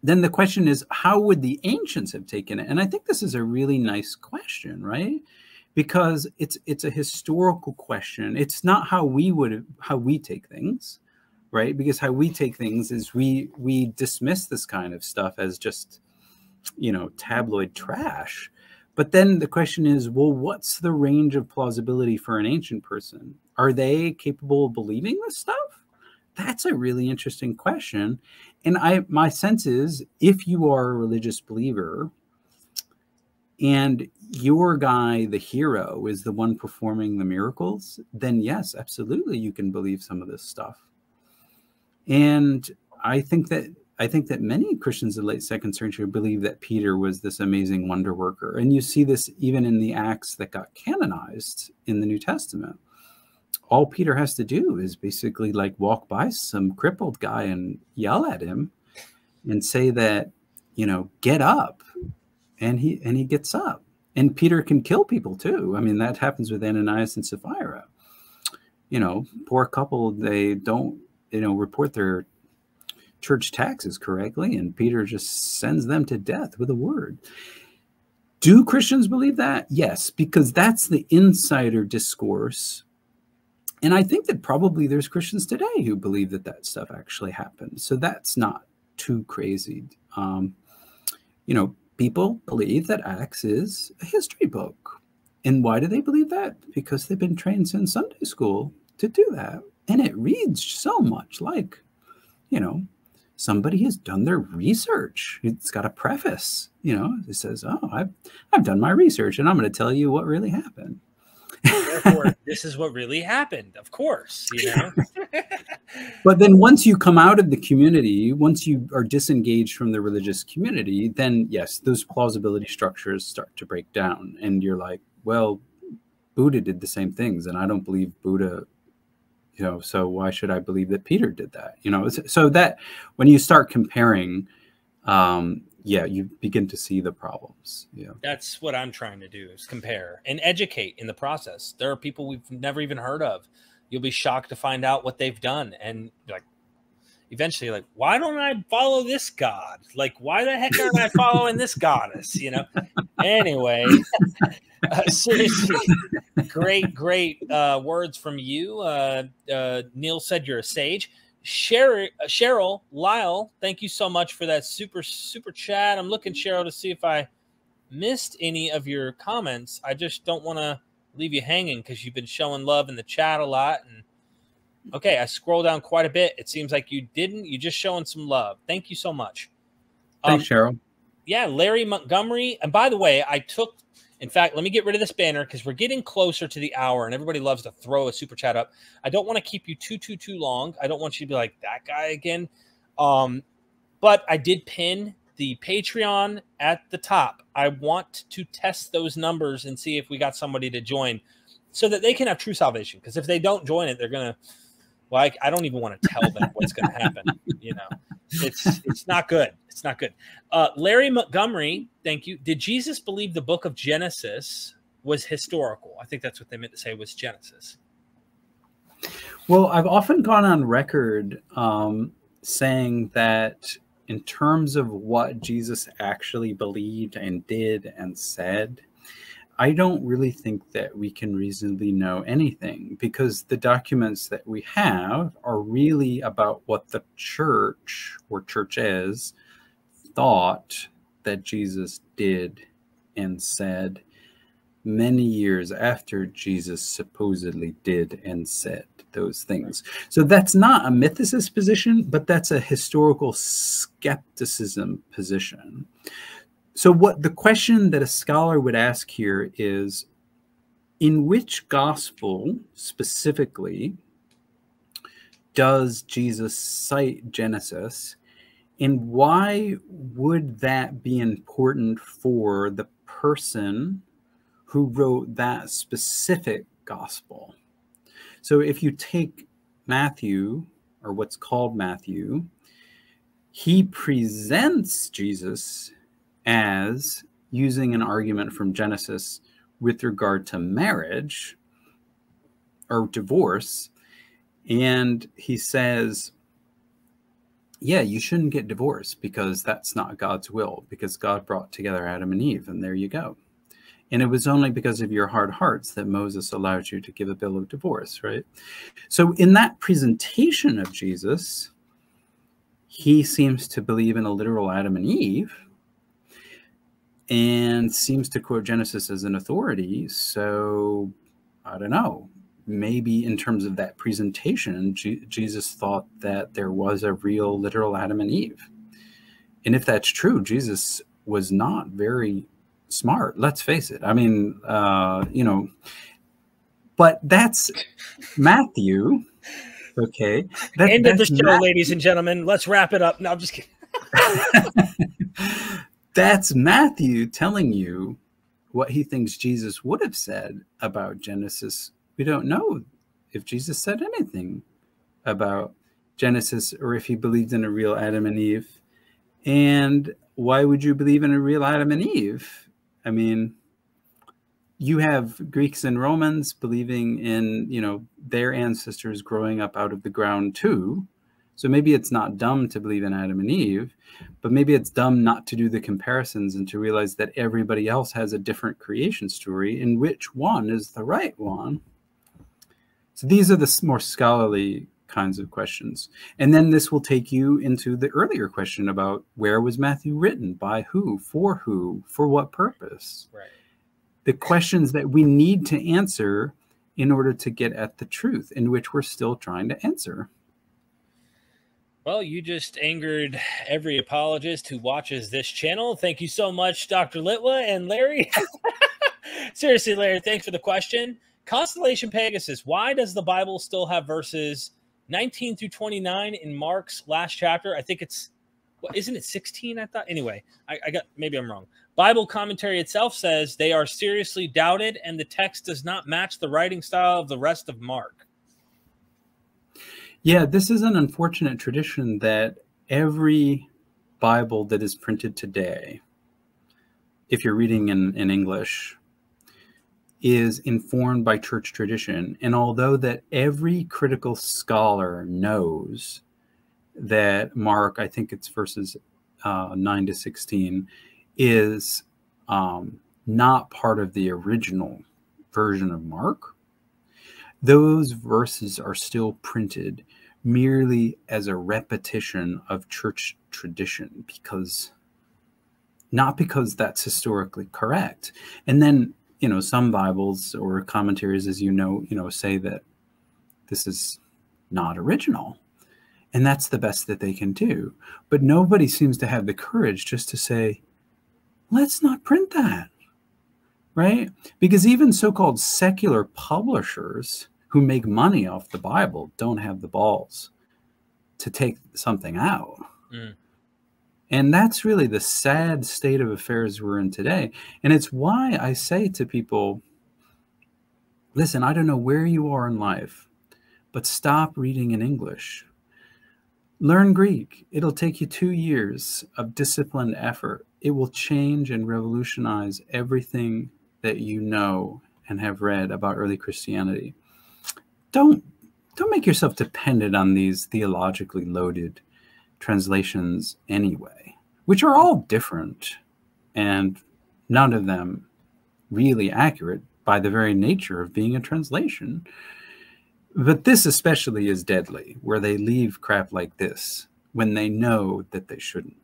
then the question is, how would the ancients have taken it? And I think this is a really nice question, right? Because it's a historical question. It's not how we take things, right? Because how we take things is we dismiss this kind of stuff as just, you know, tabloid trash. But then the question is, well, what's the range of plausibility for an ancient person? Are they capable of believing this stuff? That's a really interesting question. And my sense is, if you are a religious believer and your guy, the hero, is the one performing the miracles, then yes, absolutely, you can believe some of this stuff. And I think that many Christians in the late 2nd century believe that Peter was this amazing wonder worker. And you see this even in the Acts that got canonized in the New Testament. All Peter has to do is basically like walk by some crippled guy and yell at him and say that, you know, get up. And he gets up. And Peter can kill people too. I mean, that happens with Ananias and Sapphira. You know, poor couple, they don't, you know, report their church taxes correctly, and Peter just sends them to death with a word. Do Christians believe that? Yes, because that's the insider discourse. And I think that probably there's Christians today who believe that that stuff actually happened. So that's not too crazy. You know, people believe that Acts is a history book. And why do they believe that? Because they've been trained since Sunday school to do that. And it reads so much like, you know, somebody has done their research. It's got a preface, you know, it says, oh, I've done my research and I'm going to tell you what really happened. Therefore, this is what really happened, of course, you know. But then once you come out of the community, once you are disengaged from the religious community, then yes, those plausibility structures start to break down. And you're like, well, Buddha did the same things, and I don't believe Buddha, you know, so why should I believe that Peter did that? You know, so that when you start comparing, yeah, you begin to see the problems. Yeah, that's what I'm trying to do, is compare and educate in the process. There are people we've never even heard of. You'll be shocked to find out what they've done, and like eventually, like, why don't I follow this god? Like, why the heck aren't I following this goddess? You know. Anyway, seriously, great words from you. Neil said you're a sage. Cheryl Lyle, thank you so much for that super chat. I'm looking, Cheryl, to see if I missed any of your comments. I just don't want to leave you hanging because you've been showing love in the chat a lot. And okay, I scroll down quite a bit. It seems like you didn't. You're just showing some love. Thank you so much. Thanks, Cheryl. Yeah, Larry Montgomery. And by the way, in fact, let me get rid of this banner because we're getting closer to the hour and everybody loves to throw a super chat up. I don't want to keep you too long. I don't want you to be like that guy again. But I did pin the Patreon at the top. I want to test those numbers and see if we got somebody to join so that they can have true salvation. Because if they don't join it, they're going to Well, I don't even want to tell them what's going to happen. You know, it's not good. It's not good. Larry Montgomery, thank you. Did Jesus believe the book of Genesis was historical? I think that's what they meant to say was Genesis. Well, I've often gone on record saying that in terms of what Jesus actually believed and did and said, I don't really think that we can reasonably know anything, because the documents that we have are really about what the church or churches thought that Jesus did and said many years after Jesus supposedly did and said those things. So that's not a mythicist position, but that's a historical skepticism position. So what the question that a scholar would ask here is, in which gospel specifically does Jesus cite Genesis, and why would that be important for the person who wrote that specific gospel? So if you take Matthew, or what's called Matthew, he presents Jesus as using an argument from Genesis with regard to marriage or divorce. And he says, yeah, you shouldn't get divorced because that's not God's will, because God brought together Adam and Eve, and there you go. And it was only because of your hard hearts that Moses allowed you to give a bill of divorce, right? So in that presentation of Jesus, he seems to believe in a literal Adam and Eve, and seems to quote Genesis as an authority. So I don't know, maybe in terms of that presentation, Jesus thought that there was a real literal Adam and Eve. And if that's true, Jesus was not very smart. Let's face it. I mean, you know, but that's Matthew. Okay. End of the show, ladies and gentlemen. Let's wrap it up. No, I'm just kidding. That's Matthew telling you what he thinks Jesus would have said about Genesis. We don't know if Jesus said anything about Genesis, or if he believed in a real Adam and Eve. And why would you believe in a real Adam and Eve? I mean, you have Greeks and Romans believing in, you know, their ancestors growing up out of the ground too. So maybe it's not dumb to believe in Adam and Eve, but maybe it's dumb not to do the comparisons and to realize that everybody else has a different creation story, and which one is the right one. So these are the more scholarly kinds of questions. And then this will take you into the earlier question about where was Matthew written, by who, for what purpose? Right. The questions that we need to answer in order to get at the truth, in which we're still trying to answer. Well, you just angered every apologist who watches this channel. Thank you so much, Dr. Litwa and Larry. Seriously, Larry, thanks for the question. Constellation Pegasus, why does the Bible still have verses 19 through 29 in Mark's last chapter? I think it's, well, isn't it 16? I thought. Anyway, I got, maybe I'm wrong. Bible commentary itself says they are seriously doubted, and the text does not match the writing style of the rest of Mark. Yeah, this is an unfortunate tradition that every Bible that is printed today, if you're reading in English, is informed by church tradition. And although that every critical scholar knows that Mark, I think it's verses 9 to 16, is not part of the original version of Mark, those verses are still printed merely as a repetition of church tradition, because not because that's historically correct. And then, you know, some Bibles or commentaries, as you know, say that this is not original, and that's the best that they can do. But nobody seems to have the courage just to say, let's not print that. Right? Because even so-called secular publishers who make money off the Bible don't have the balls to take something out. Mm. And that's really the sad state of affairs we're in today. And it's why I say to people, listen, I don't know where you are in life, but stop reading in English. Learn Greek. It'll take you 2 years of disciplined effort. It will change and revolutionize everything that you know and have read about early Christianity. Don't make yourself dependent on these theologically loaded translations anyway, which are all different and none of them really accurate by the very nature of being a translation. But this especially is deadly, where they leave crap like this when they know that they shouldn't.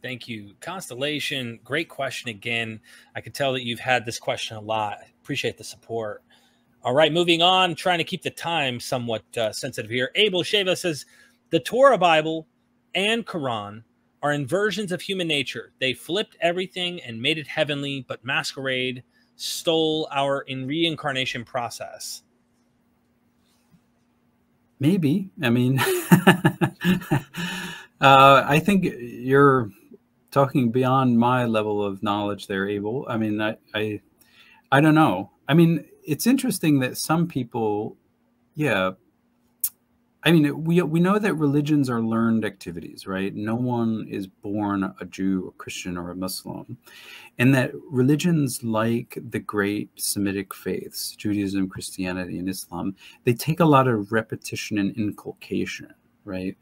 Thank you. Constellation, great question again. I can tell that you've had this question a lot. Appreciate the support. All right, moving on, trying to keep the time somewhat sensitive here. Abel Sheva says, the Torah Bible and Quran are inversions of human nature. They flipped everything and made it heavenly, but masquerade stole our reincarnation process. Maybe. I mean, I think you're talking beyond my level of knowledge there, Abel. I mean, I don't know. I mean, it's interesting that some people, yeah. I mean, we know that religions are learned activities, right? No one is born a Jew, a Christian, or a Muslim. And that religions like the great Semitic faiths, Judaism, Christianity, and Islam, they take a lot of repetition and inculcation, right,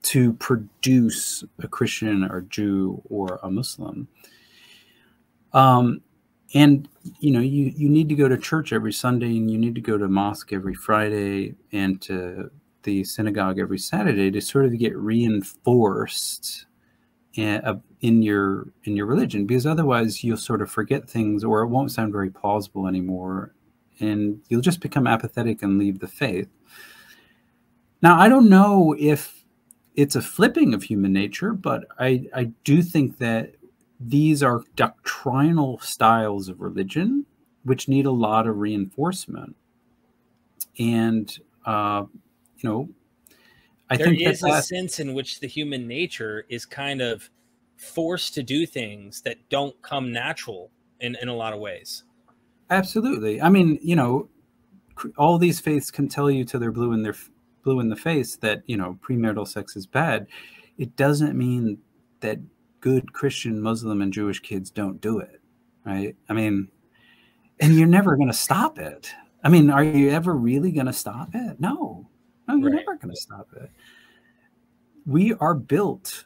to produce a Christian or Jew or a Muslim. And, you know, you need to go to church every Sunday, and you need to go to mosque every Friday and to the synagogue every Saturday to sort of get reinforced in your religion, because otherwise you'll sort of forget things, or it won't sound very plausible anymore, and you'll just become apathetic and leave the faith. Now, I don't know if it's a flipping of human nature, but I do think that these are doctrinal styles of religion which need a lot of reinforcement. And you know, there is a sense in which the human nature is kind of forced to do things that don't come natural in a lot of ways. Absolutely. I mean, you know, all these faiths can tell you till they're blue in the face that, you know, premarital sex is bad. It doesn't mean that good Christian, Muslim, and Jewish kids don't do it, right? I mean, and you're never going to stop it. I mean, are you ever really going to stop it? No, you're never going to stop it. We are built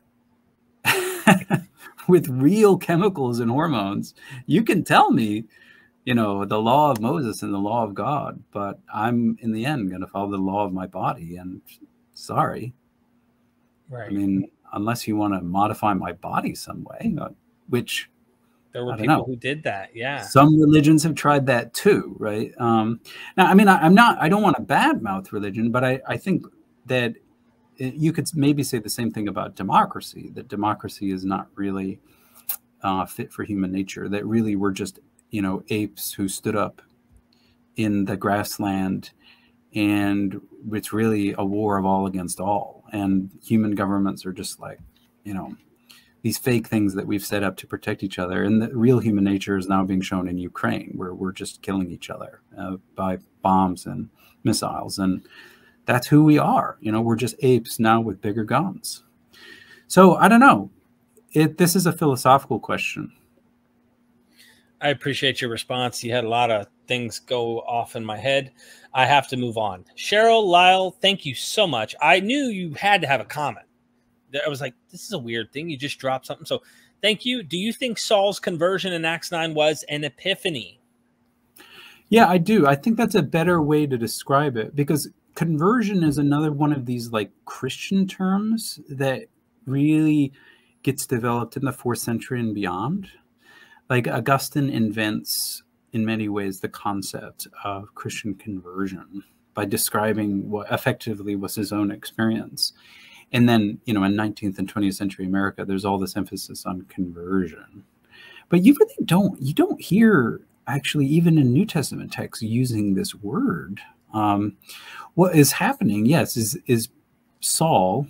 with real chemicals and hormones. You can tell me, you know, the law of Moses and the law of God, but I'm in the end going to follow the law of my body. And sorry. Right. I mean, unless you want to modify my body some way, which there were people who did that. Yeah. Some religions have tried that too. Right. Now, I mean, I don't want to badmouth religion, but I think that you could maybe say the same thing about democracy, that democracy is not really fit for human nature, that really we're just, you know, apes who stood up in the grassland, and it's really a war of all against all. And human governments are just like, you know, these fake things that we've set up to protect each other. And the real human nature is now being shown in Ukraine, where we're just killing each other by bombs and missiles. And that's who we are. You know, we're just apes now with bigger guns. So I don't know. This is a philosophical question. I appreciate your response. You had a lot of things go off in my head. I have to move on. Cheryl Lyle, thank you so much. I knew you had to have a comment. I was like, this is a weird thing. You just dropped something. So thank you. Do you think Saul's conversion in Acts 9 was an epiphany? Yeah, I do. I think that's a better way to describe it, because conversion is another one of these like Christian terms that really gets developed in the 4th century and beyond. Like Augustine invents, in many ways, the concept of Christian conversion by describing what effectively was his own experience. And then, you know, in 19th and 20th century America, there's all this emphasis on conversion. But you really don't hear, actually, even in New Testament texts, using this word. What is happening, yes, is Saul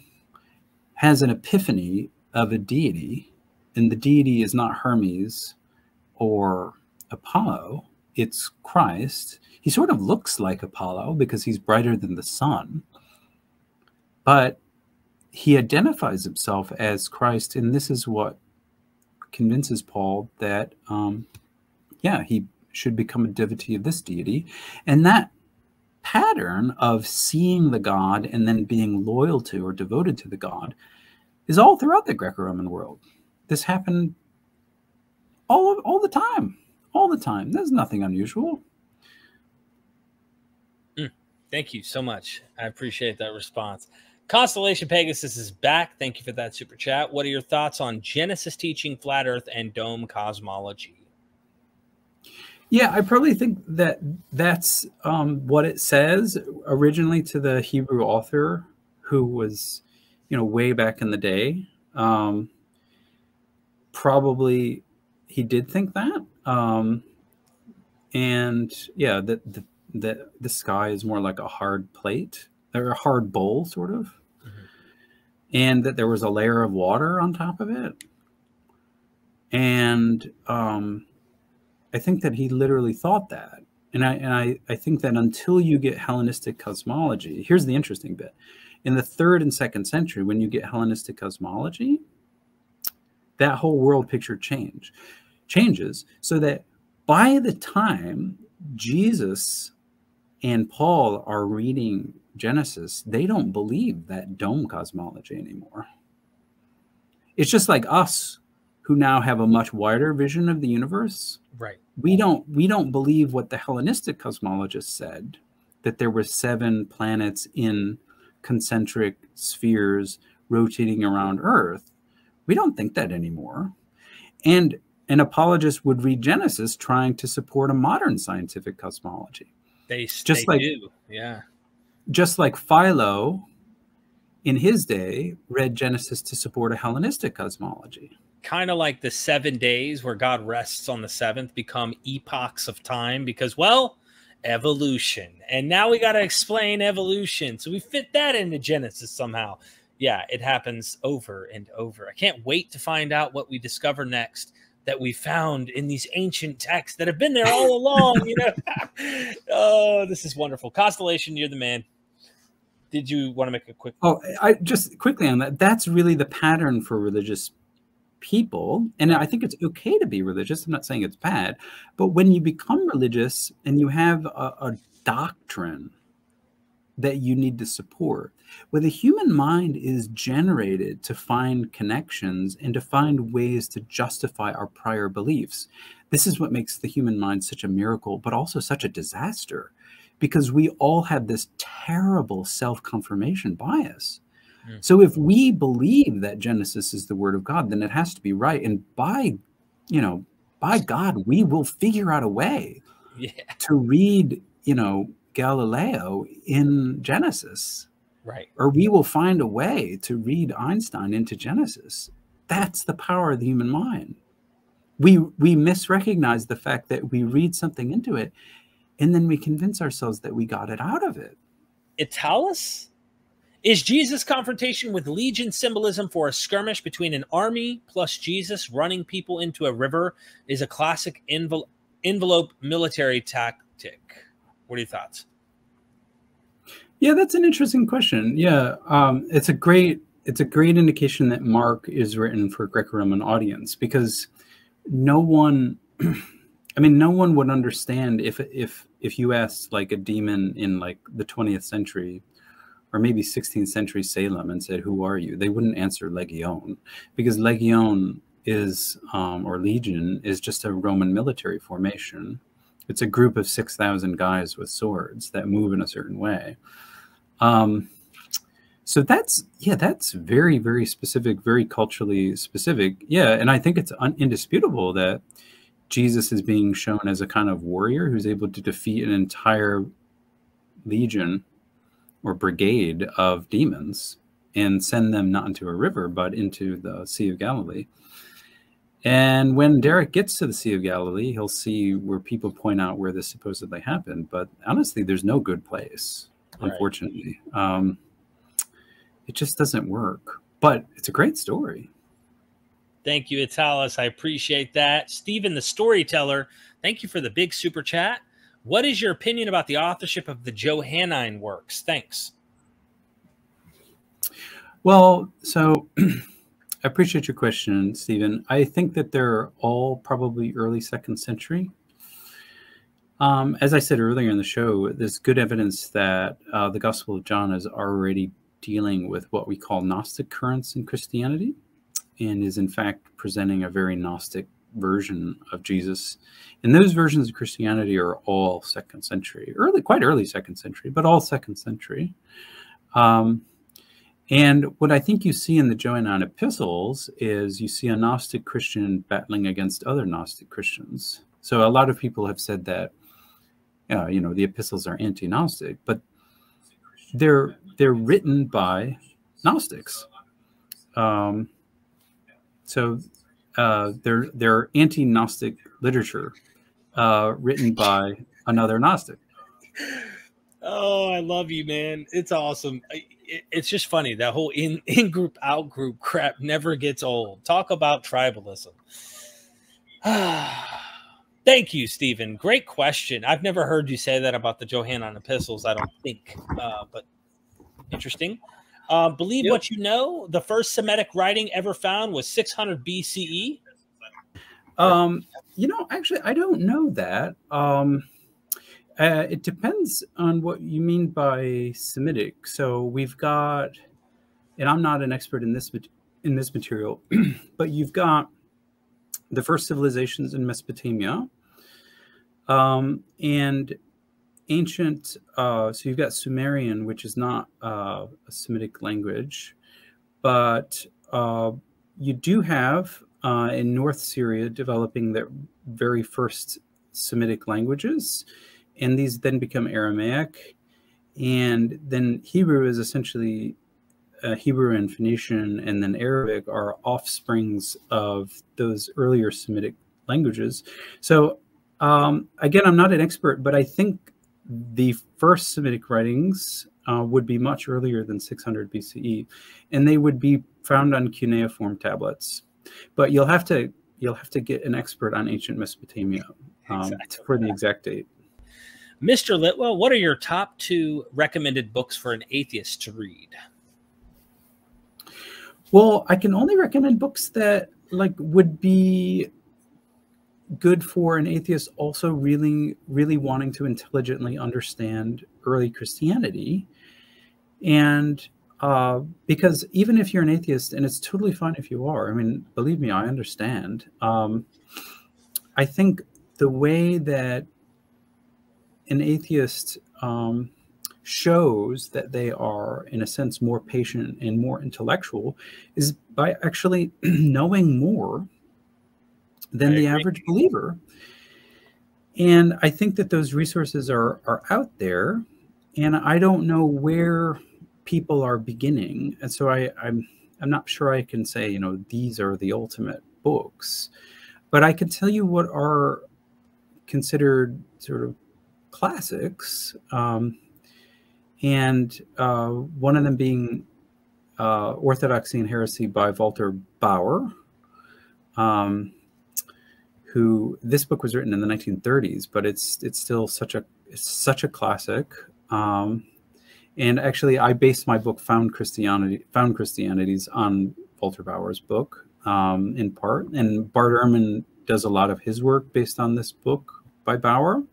has an epiphany of a deity, and the deity is not Hermes or Apollo. it's Christ. He sort of looks like Apollo because he's brighter than the sun, but he identifies himself as Christ, and this is what convinces Paul that, he should become a devotee of this deity. And that pattern of seeing the god and then being loyal to or devoted to the god is all throughout the Greco-Roman world. This happened all the time. All the time. There's nothing unusual. Thank you so much. I appreciate that response. Constellation Pegasus is back. Thank you for that super chat. What are your thoughts on Genesis teaching, flat earth, and dome cosmology? Yeah, I probably think that that's what it says originally to the Hebrew author, who was, way back in the day. Probably he did think that. And yeah, that the sky is more like a hard plate or a hard bowl, sort of. Mm-hmm. And that there was a layer of water on top of it. And I think that he literally thought that. And I think that until you get Hellenistic cosmology, here's the interesting bit. In the 3rd and 2nd century, when you get Hellenistic cosmology, that whole world picture changes so that by the time Jesus and Paul are reading Genesis, they don't believe that dome cosmology anymore. It's just like us, who now have a much wider vision of the universe. Right. We don't believe what the Hellenistic cosmologists said, that there were 7 planets in concentric spheres rotating around Earth. We don't think that anymore. And an apologist would read Genesis trying to support a modern scientific cosmology. They do, yeah. Just like Philo, in his day, read Genesis to support a Hellenistic cosmology. Kind of like the 7 days where God rests on the 7th become epochs of time because, well, evolution. And now we got to explain evolution. So we fit that into Genesis somehow. Yeah, it happens over and over. I can't wait to find out what we discover next that we found in these ancient texts that have been there all along, Oh, this is wonderful. Constellation, you're the man. Did you want to make a quick... Oh, I just quickly on that. That's really the pattern for religious people. And I think it's okay to be religious. I'm not saying it's bad. But when you become religious and you have a doctrine that you need to support, where the human mind is generated to find connections and to find ways to justify our prior beliefs. This is what makes the human mind such a miracle, but also such a disaster, because we all have this terrible self-confirmation bias. So if we believe that Genesis is the word of God, then it has to be right. And by God, we will figure out a way to read, Galileo in Genesis. Right. Or we will find a way to read Einstein into Genesis. That's the power of the human mind. We misrecognize the fact that we read something into it, and then we convince ourselves that we got it out of it. Italus? Is Jesus' confrontation with legion symbolism for a skirmish between an army plus Jesus running people into a river is a classic envelope military tactic? What are your thoughts? Yeah, that's an interesting question. Yeah, it's a great indication that Mark is written for a Greco-Roman audience, because no one would understand if you asked like a demon in like the 20th century or maybe 16th century Salem and said, "Who are you?" They wouldn't answer Legion, because Legion is or Legion is just a Roman military formation. It's a group of 6,000 guys with swords that move in a certain way. So that's very, very specific, very culturally specific. Yeah, and I think it's indisputable that Jesus is being shown as a kind of warrior who's able to defeat an entire legion or brigade of demons and send them not into a river, but into the Sea of Galilee. And when Derek gets to the Sea of Galilee, he'll see where people point out where this supposedly happened. But honestly, there's no good place, unfortunately. It just doesn't work. But it's a great story. Thank you, Italis. I appreciate that. Stephen, the storyteller, thank you for the big super chat. What is your opinion about the authorship of the Johannine works? Thanks. Well, so I appreciate your question, Stephen. I think that they're all probably early 2nd century. As I said earlier in the show, there's good evidence that the Gospel of John is already dealing with what we call Gnostic currents in Christianity, and is in fact presenting a very Gnostic version of Jesus. And those versions of Christianity are all 2nd century, quite early 2nd century, but all 2nd century. And what I think you see in the Johannine epistles is you see a Gnostic Christian battling against other Gnostic Christians. So a lot of people have said that, the epistles are anti-Gnostic, but they're written by Gnostics. So they're anti-Gnostic literature written by another Gnostic. Oh, I love you, man. It's awesome. It's just funny. That whole in-group, out-group crap never gets old. Talk about tribalism. Thank you, Stephen. Great question. I've never heard you say that about the Johannine epistles, I don't think, but interesting. Believe Yep. what you know, the first Semitic writing ever found was 600 BCE. Actually, I don't know that. It depends on what you mean by Semitic. So we've got, and I'm not an expert in this material, but you've got the first civilizations in Mesopotamia, and ancient. So you've got Sumerian, which is not a Semitic language, but you do have in North Syria developing the very first Semitic languages. And these then become Aramaic. And then Hebrew is essentially Hebrew and Phoenician, and then Arabic are offsprings of those earlier Semitic languages. So again, I'm not an expert, but I think the first Semitic writings would be much earlier than 600 BCE, and they would be found on cuneiform tablets. But you'll have to get an expert on ancient Mesopotamia for the exact date. Mr. Litwell, what are your top 2 recommended books for an atheist to read? Well, I can only recommend books that would be good for an atheist also really, really wanting to intelligently understand early Christianity. And because even if you're an atheist, and it's totally fine if you are, I mean, believe me, I understand. I think the way that an atheist shows that they are, in a sense, more patient and more intellectual is by actually knowing more than the average believer. And I think that those resources are out there, and I don't know where people are beginning. And so I'm not sure I can say, these are the ultimate books, but I can tell you what are considered sort of classics, and one of them being Orthodoxy and Heresy by Walter Bauer, who, this book was written in the 1930s, but it's still such a classic. And actually, I based my book Found Christianities on Walter Bauer's book in part, and Bart Ehrman does a lot of his work based on this book by Bauer.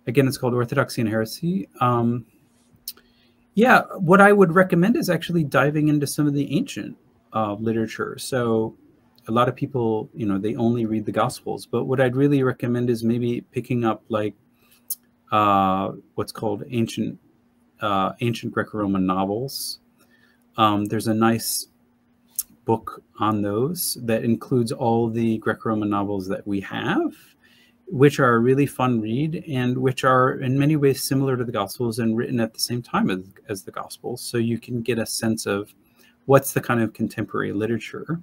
Again, it's called Orthodoxy and Heresy. Yeah, what I would recommend is actually diving into some of the ancient literature. So a lot of people, they only read the Gospels, but what I'd really recommend is maybe picking up what's called ancient Greco-Roman novels. There's a nice book on those that includes all the Greco-Roman novels that we have, which are a really fun read and which are in many ways similar to the Gospels and written at the same time as the Gospels. So you can get a sense of what's the kind of contemporary literature.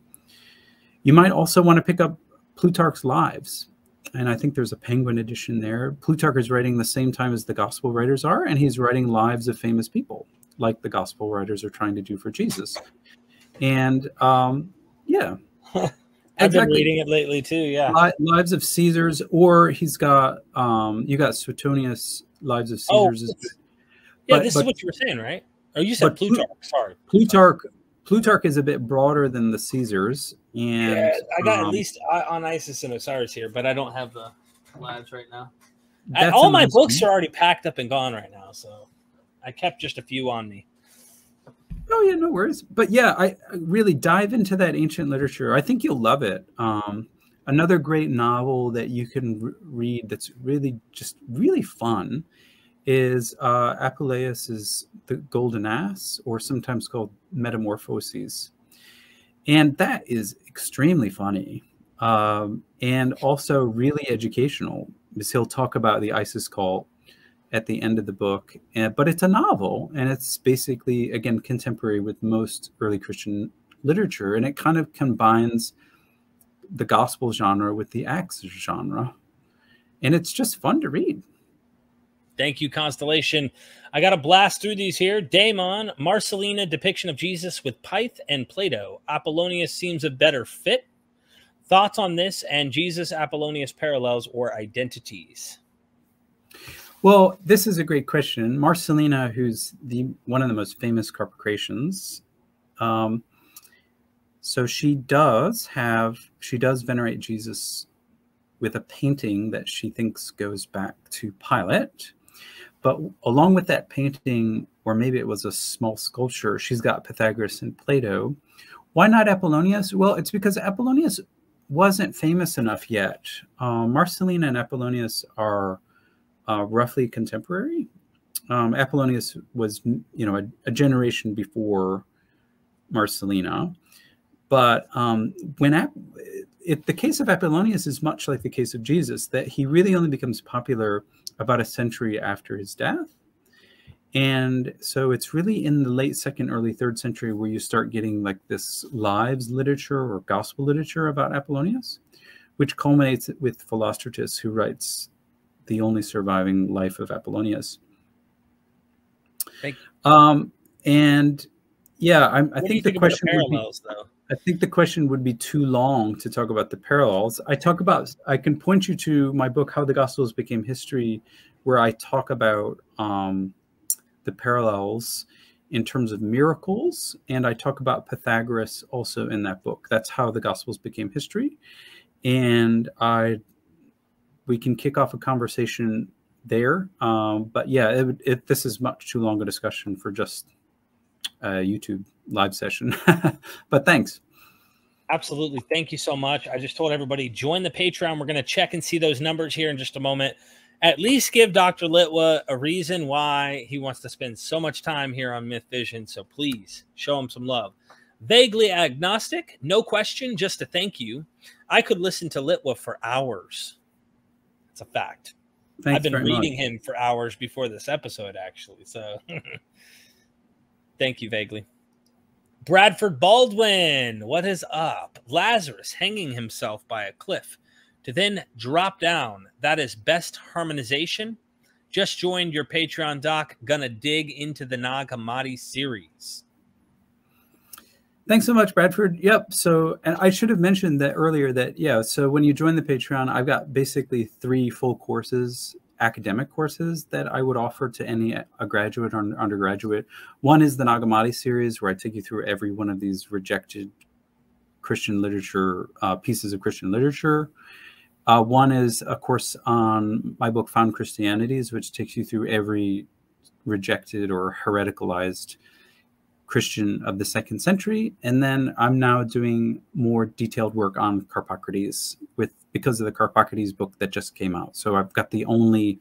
You might also want to pick up Plutarch's Lives. And I think there's a Penguin edition there. Plutarch is writing the same time as the Gospel writers are, and he's writing lives of famous people, like the Gospel writers are trying to do for Jesus. And yeah, I've been reading it lately too. Yeah. Lives of Caesars, or he's got you got Suetonius Lives of Caesars. Oh, yeah, this is what you were saying, right? Oh, you said Plutarch. Sorry, Plutarch is a bit broader than the Caesars, and yeah, I got at least on Isis and Osiris here, but I don't have the lives right now. All my books are already packed up and gone right now, so I kept just a few on me. Oh yeah, no worries. But yeah, I really dive into that ancient literature. I think you'll love it. Another great novel that you can read that's really just really fun is Apuleius's The Golden Ass, or sometimes called Metamorphoses. And that is extremely funny, and also really educational, because he'll talk about the Isis cult at the end of the book. But it's a novel, and it's basically, again, contemporary with most early Christian literature, and it kind of combines the gospel genre with the Acts genre. And it's just fun to read. Thank you, Constellation. I got to blast through these here. Daemon, Marcellina depiction of Jesus with Pyth and Plato. Apollonius seems a better fit. Thoughts on this and Jesus Apollonius parallels or identities? Well, this is a great question. Marcellina, who's one of the most famous Carpocratians, so she does venerate Jesus with a painting that she thinks goes back to Pilate. But along with that painting, or maybe it was a small sculpture, she's got Pythagoras and Plato. Why not Apollonius? Well, it's because Apollonius wasn't famous enough yet. Marcellina and Apollonius are roughly contemporary. Apollonius was, a generation before Marcellina. But the case of Apollonius is much like the case of Jesus, that he really only becomes popular about a century after his death. And so it's really in the late 2nd, early 3rd century where you start getting like this lives literature or gospel literature about Apollonius, which culminates with Philostratus, who writes the only surviving life of Apollonius. And yeah, I think the question would be too long to talk about the parallels. I can point you to my book, How the Gospels Became History, where I talk about the parallels in terms of miracles. And I talk about Pythagoras also in that book. That's How the Gospels Became History. And we can kick off a conversation there. But yeah, this is much too long a discussion for just a YouTube live session. But thanks. Absolutely. Thank you so much. I just told everybody, join the Patreon. We're going to check and see those numbers here in just a moment. At least give Dr. Litwa a reason why he wants to spend so much time here on Myth Vision. So please show him some love. Vaguely agnostic, no question, just a thank you. I could listen to Litwa for hours. It's a fact. Thanks. I've been reading him for hours before this episode, actually. So thank you, Vaguely. Bradford Baldwin, what is up? Lazarus hanging himself by a cliff to then drop down. That is best harmonization. Just joined your Patreon, Doc. Gonna dig into the Nag Hammadi series. Thanks so much, Bradford. Yep. So, and I should have mentioned that earlier that, yeah, so when you join the Patreon, I've got basically 3 full courses, academic courses, that I would offer to a graduate or undergraduate. One is the Nag Hammadi series, where I take you through every one of these rejected Christian literature, pieces of Christian literature. One is a course on my book, Found Christianities, which takes you through every rejected or hereticalized Christian of the 2nd century. And then I'm now doing more detailed work on Carpocrates because of the Carpocrates book that just came out. So I've got the only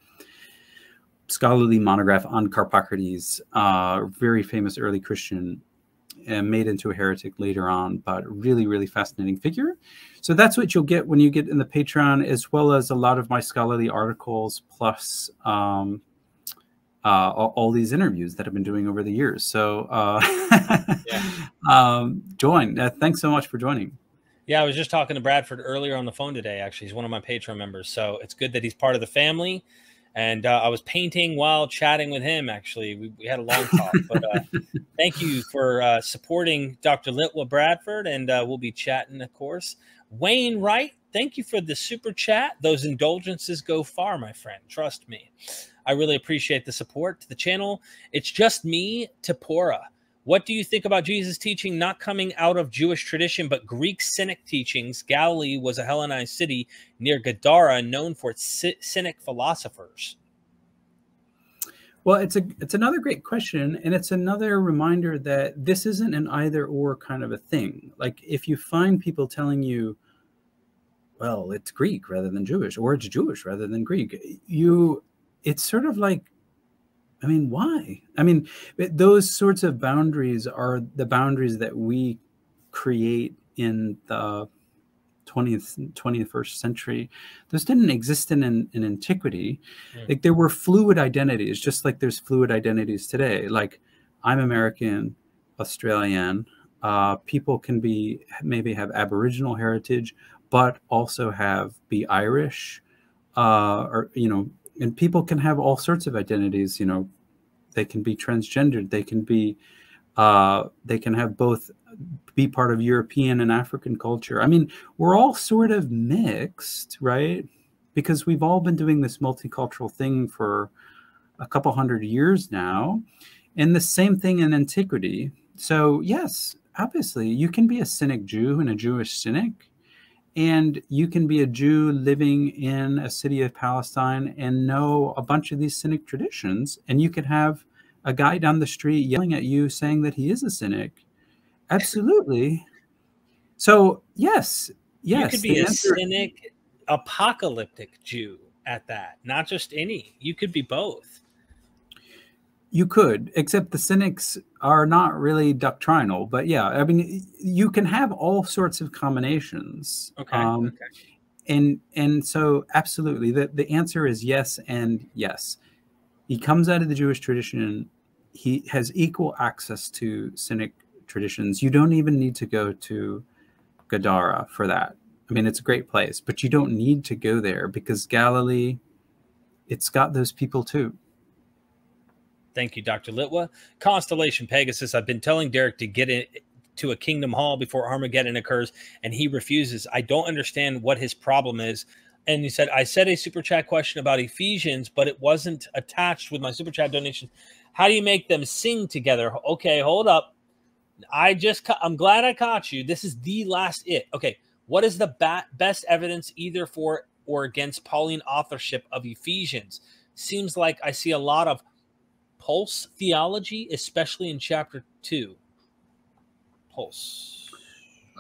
scholarly monograph on Carpocrates, very famous early Christian, and made into a heretic later on, but really, really fascinating figure. So that's what you'll get when you get in the Patreon, as well as a lot of my scholarly articles, plus all these interviews that I've been doing over the years. So join. Thanks so much for joining. Yeah, I was just talking to Bradford earlier on the phone today. Actually, he's one of my Patreon members. So it's good that he's part of the family. And I was painting while chatting with him. Actually, we had a long talk. But thank you for supporting Dr. Litwa Bradford, and we'll be chatting, of course. Wayne Wright, thank you for the super chat. Those indulgences go far, my friend. Trust me. I really appreciate the support to the channel. It's just me, Tipora. What do you think about Jesus' teaching not coming out of Jewish tradition, but Greek Cynic teachings? Galilee was a Hellenized city near Gadara, known for its Cynic philosophers. Well, it's another great question, and it's another reminder that this isn't an either-or kind of a thing. Like, if you find people telling you, well, it's Greek rather than Jewish, or it's Jewish rather than Greek, it's sort of like, I mean, why? I mean, those sorts of boundaries are the boundaries that we create in the 21st century. Those didn't exist in antiquity. Like, there were fluid identities, just like there's fluid identities today. Like, I'm American, Australian. People can maybe have Aboriginal heritage, but also be Irish, or, you know, and people can have all sorts of identities. You know, they can be transgendered. They can have both, be part of European and African culture. I mean, we're all sort of mixed, right? Because we've all been doing this multicultural thing for a couple hundred years now, and the same thing in antiquity. So yes, obviously you can be a Cynic Jew and a Jewish Cynic, and you can be a Jew living in a city of Palestine and know a bunch of these Cynic traditions, and you could have a guy down the street yelling at you saying that he is a Cynic. Absolutely. So yes, You could be a Cynic apocalyptic Jew at that, not just any. You could be both. You could, except the Cynics are not really doctrinal. But yeah, I mean, you can have all sorts of combinations. Okay. And so absolutely, the answer is yes and yes. He comes out of the Jewish tradition. He has equal access to Cynic traditions. You don't even need to go to Gadara for that. I mean, it's a great place, but you don't need to go there, because Galilee, it's got those people too. Thank you, Dr. Litwa. Constellation Pegasus, I've been telling Derek to get to a Kingdom Hall before Armageddon occurs, and he refuses. I don't understand what his problem is. And he said, I said a super chat question about Ephesians, but it wasn't attached with my super chat donation. How do you make them sing together? Okay, hold up. I'm glad I caught you. This is the last it. Okay, what is the best evidence either for or against Pauline authorship of Ephesians? Seems like I see a lot of pulse theology, especially in chapter 2. Pulse.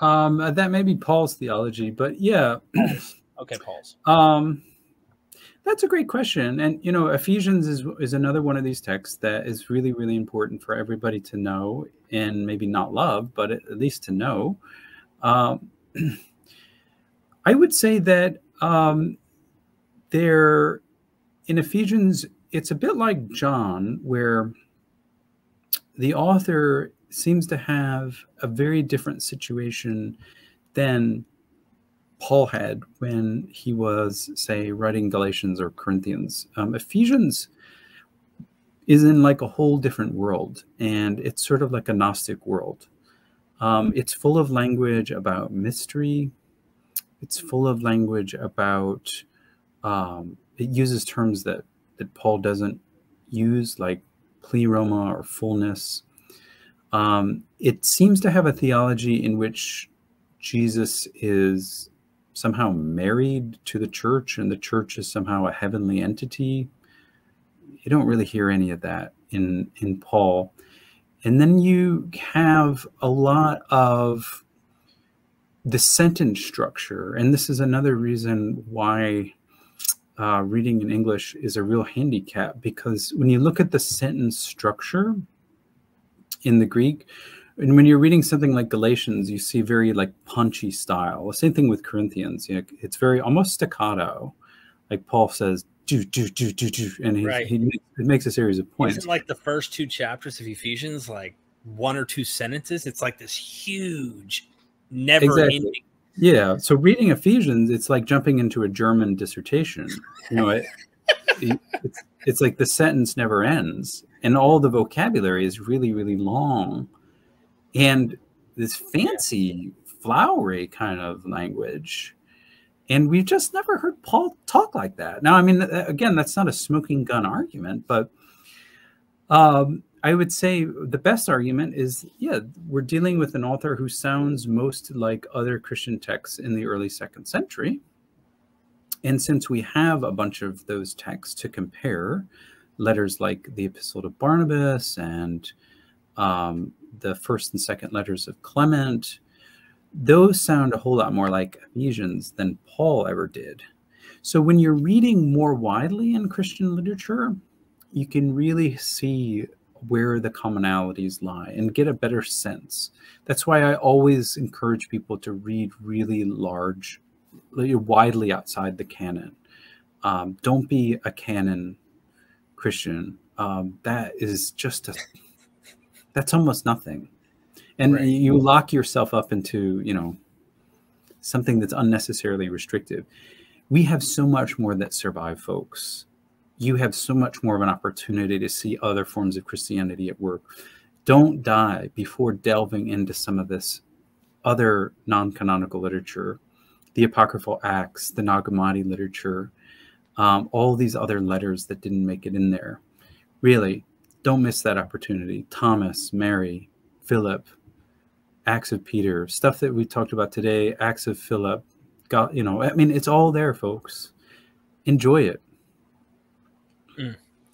That may be Paul's theology, but yeah. Paul's. Okay, Paul's. That's a great question. And, you know, Ephesians is another one of these texts that is really, really important for everybody to know, and maybe not love, but at least to know. I would say that in Ephesians, it's a bit like John, where the author seems to have a very different situation than Paul had when he was, say, writing Galatians or Corinthians. Ephesians is in like a whole different world, and it's sort of like a Gnostic world. It's full of language about mystery. It's full of language about, it uses terms that Paul doesn't use, like pleroma or fullness. It seems to have a theology in which Jesus is somehow married to the church, and the church is somehow a heavenly entity. You don't really hear any of that in Paul. And then you have a lot of the sentence structure. And this is another reason why reading in English is a real handicap, because when you look at the sentence structure in the Greek, and when you're reading something like Galatians, you see very like punchy style. The same thing with Corinthians. You know, it's very almost staccato. Like Paul says, do, and he makes a series of points. Isn't like the first 2 chapters of Ephesians like 1 or 2 sentences? It's like this huge, never-ending. Yeah. So reading Ephesians, it's like jumping into a German dissertation. You know, it's like the sentence never ends, and all the vocabulary is really, really long, and this fancy, flowery kind of language. And we've just never heard Paul talk like that. Now, I mean, again, that's not a smoking gun argument, but I would say the best argument is, yeah, we're dealing with an author who sounds most like other Christian texts in the early 2nd century. And since we have a bunch of those texts to compare, letters like the Epistle to Barnabas and the 1st and 2nd letters of Clement, those sound a whole lot more like Ephesians than Paul ever did. So when you're reading more widely in Christian literature, you can really see where the commonalities lie and get a better sense. That's why I always encourage people to read really large, widely outside the canon. Don't be a canon Christian. That is just that's almost nothing. And right. You lock yourself up into, something that's unnecessarily restrictive. We have so much more that survive, folks. You have so much more of an opportunity to see other forms of Christianity at work. Don't die before delving into some of this other non-canonical literature, the Apocryphal Acts, the Nag Hammadi literature, all these other letters that didn't make it in there. Really, don't miss that opportunity. Thomas, Mary, Philip, Acts of Peter, stuff that we talked about today, Acts of Philip. God, I mean, it's all there, folks. Enjoy it.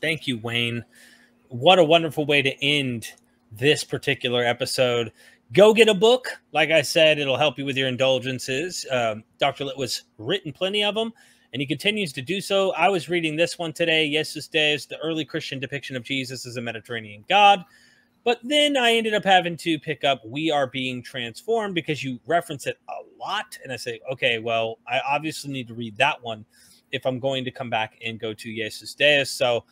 Thank you, Wayne. What a wonderful way to end this particular episode. Go get a book. Like I said, it'll help you with your indulgences. Dr. Litwa's written plenty of them, and he continues to do so. I was reading this one today, Iesus Deus, the early Christian depiction of Jesus as a Mediterranean God. But then I ended up having to pick up We Are Being Transformed because you reference it a lot. And I say, okay, well, I obviously need to read that one if I'm going to come back and go to Iesus Deus. So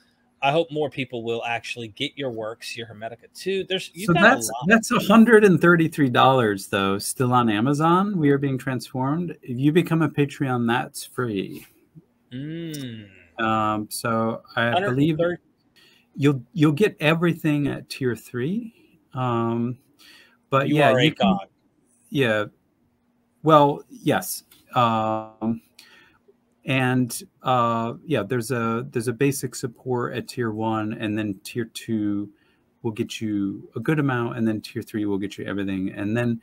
I hope more people will actually get your works, your Hermetica too. That's $133 though, still on Amazon. We Are Being Transformed. If you become a Patreon, that's free. So I believe you'll get everything at tier 3. But you are a god. Yeah. Well, yes. And there's a basic support at tier 1, and then tier 2 will get you a good amount, and then tier 3 will get you everything. And then,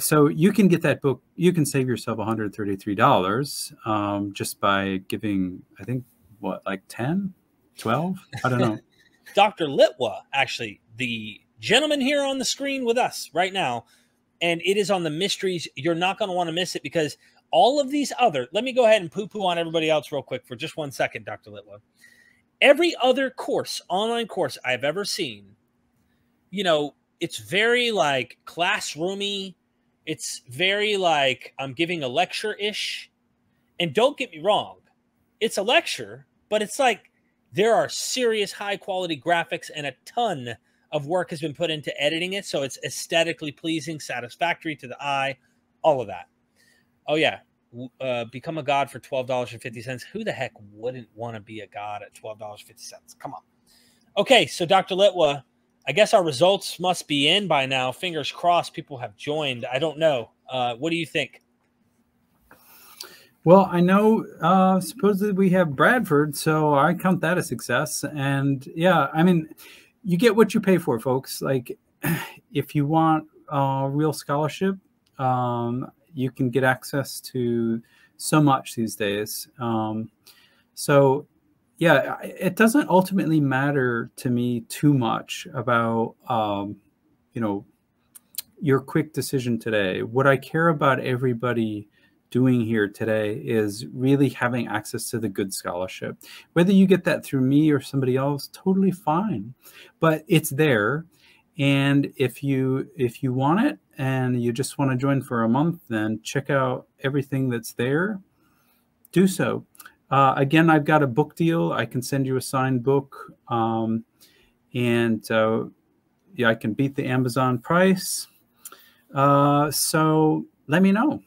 so you can get that book. You can save yourself $133 just by giving, I think, like 10, 12? I don't know. Dr. Litwa, actually, the gentleman here on the screen with us right now, and it is on the mysteries. You're not going to want to miss it because all of these other, let me go ahead and poo-poo on everybody else real quick for just 1 second, Dr. Litwa. Every other course, online course I've ever seen, it's very like classroomy. It's very like I'm giving a lecture-ish. And don't get me wrong, it's a lecture, but it's like there are serious high-quality graphics and a ton of work has been put into editing it, so it's aesthetically pleasing, satisfactory to the eye, all of that. Oh, yeah. Become a god for $12.50. Who the heck wouldn't want to be a god at $12.50? Come on. Okay, so Dr. Litwa, I guess our results must be in by now. Fingers crossed people have joined. I don't know. What do you think? Well, I know supposedly we have Bradford, so I count that a success. And yeah, I mean, you get what you pay for, folks. Like, if you want real scholarship, you can get access to so much these days. So yeah, it doesn't ultimately matter to me too much about, your quick decision today. What I care about everybody doing here today is really having access to the good scholarship. Whether you get that through me or somebody else, totally fine. But it's there. And if you want it and you just want to join for a month, then check out everything that's there. Do so. Again, I've got a book deal. I can send you a signed book. I can beat the Amazon price. So let me know.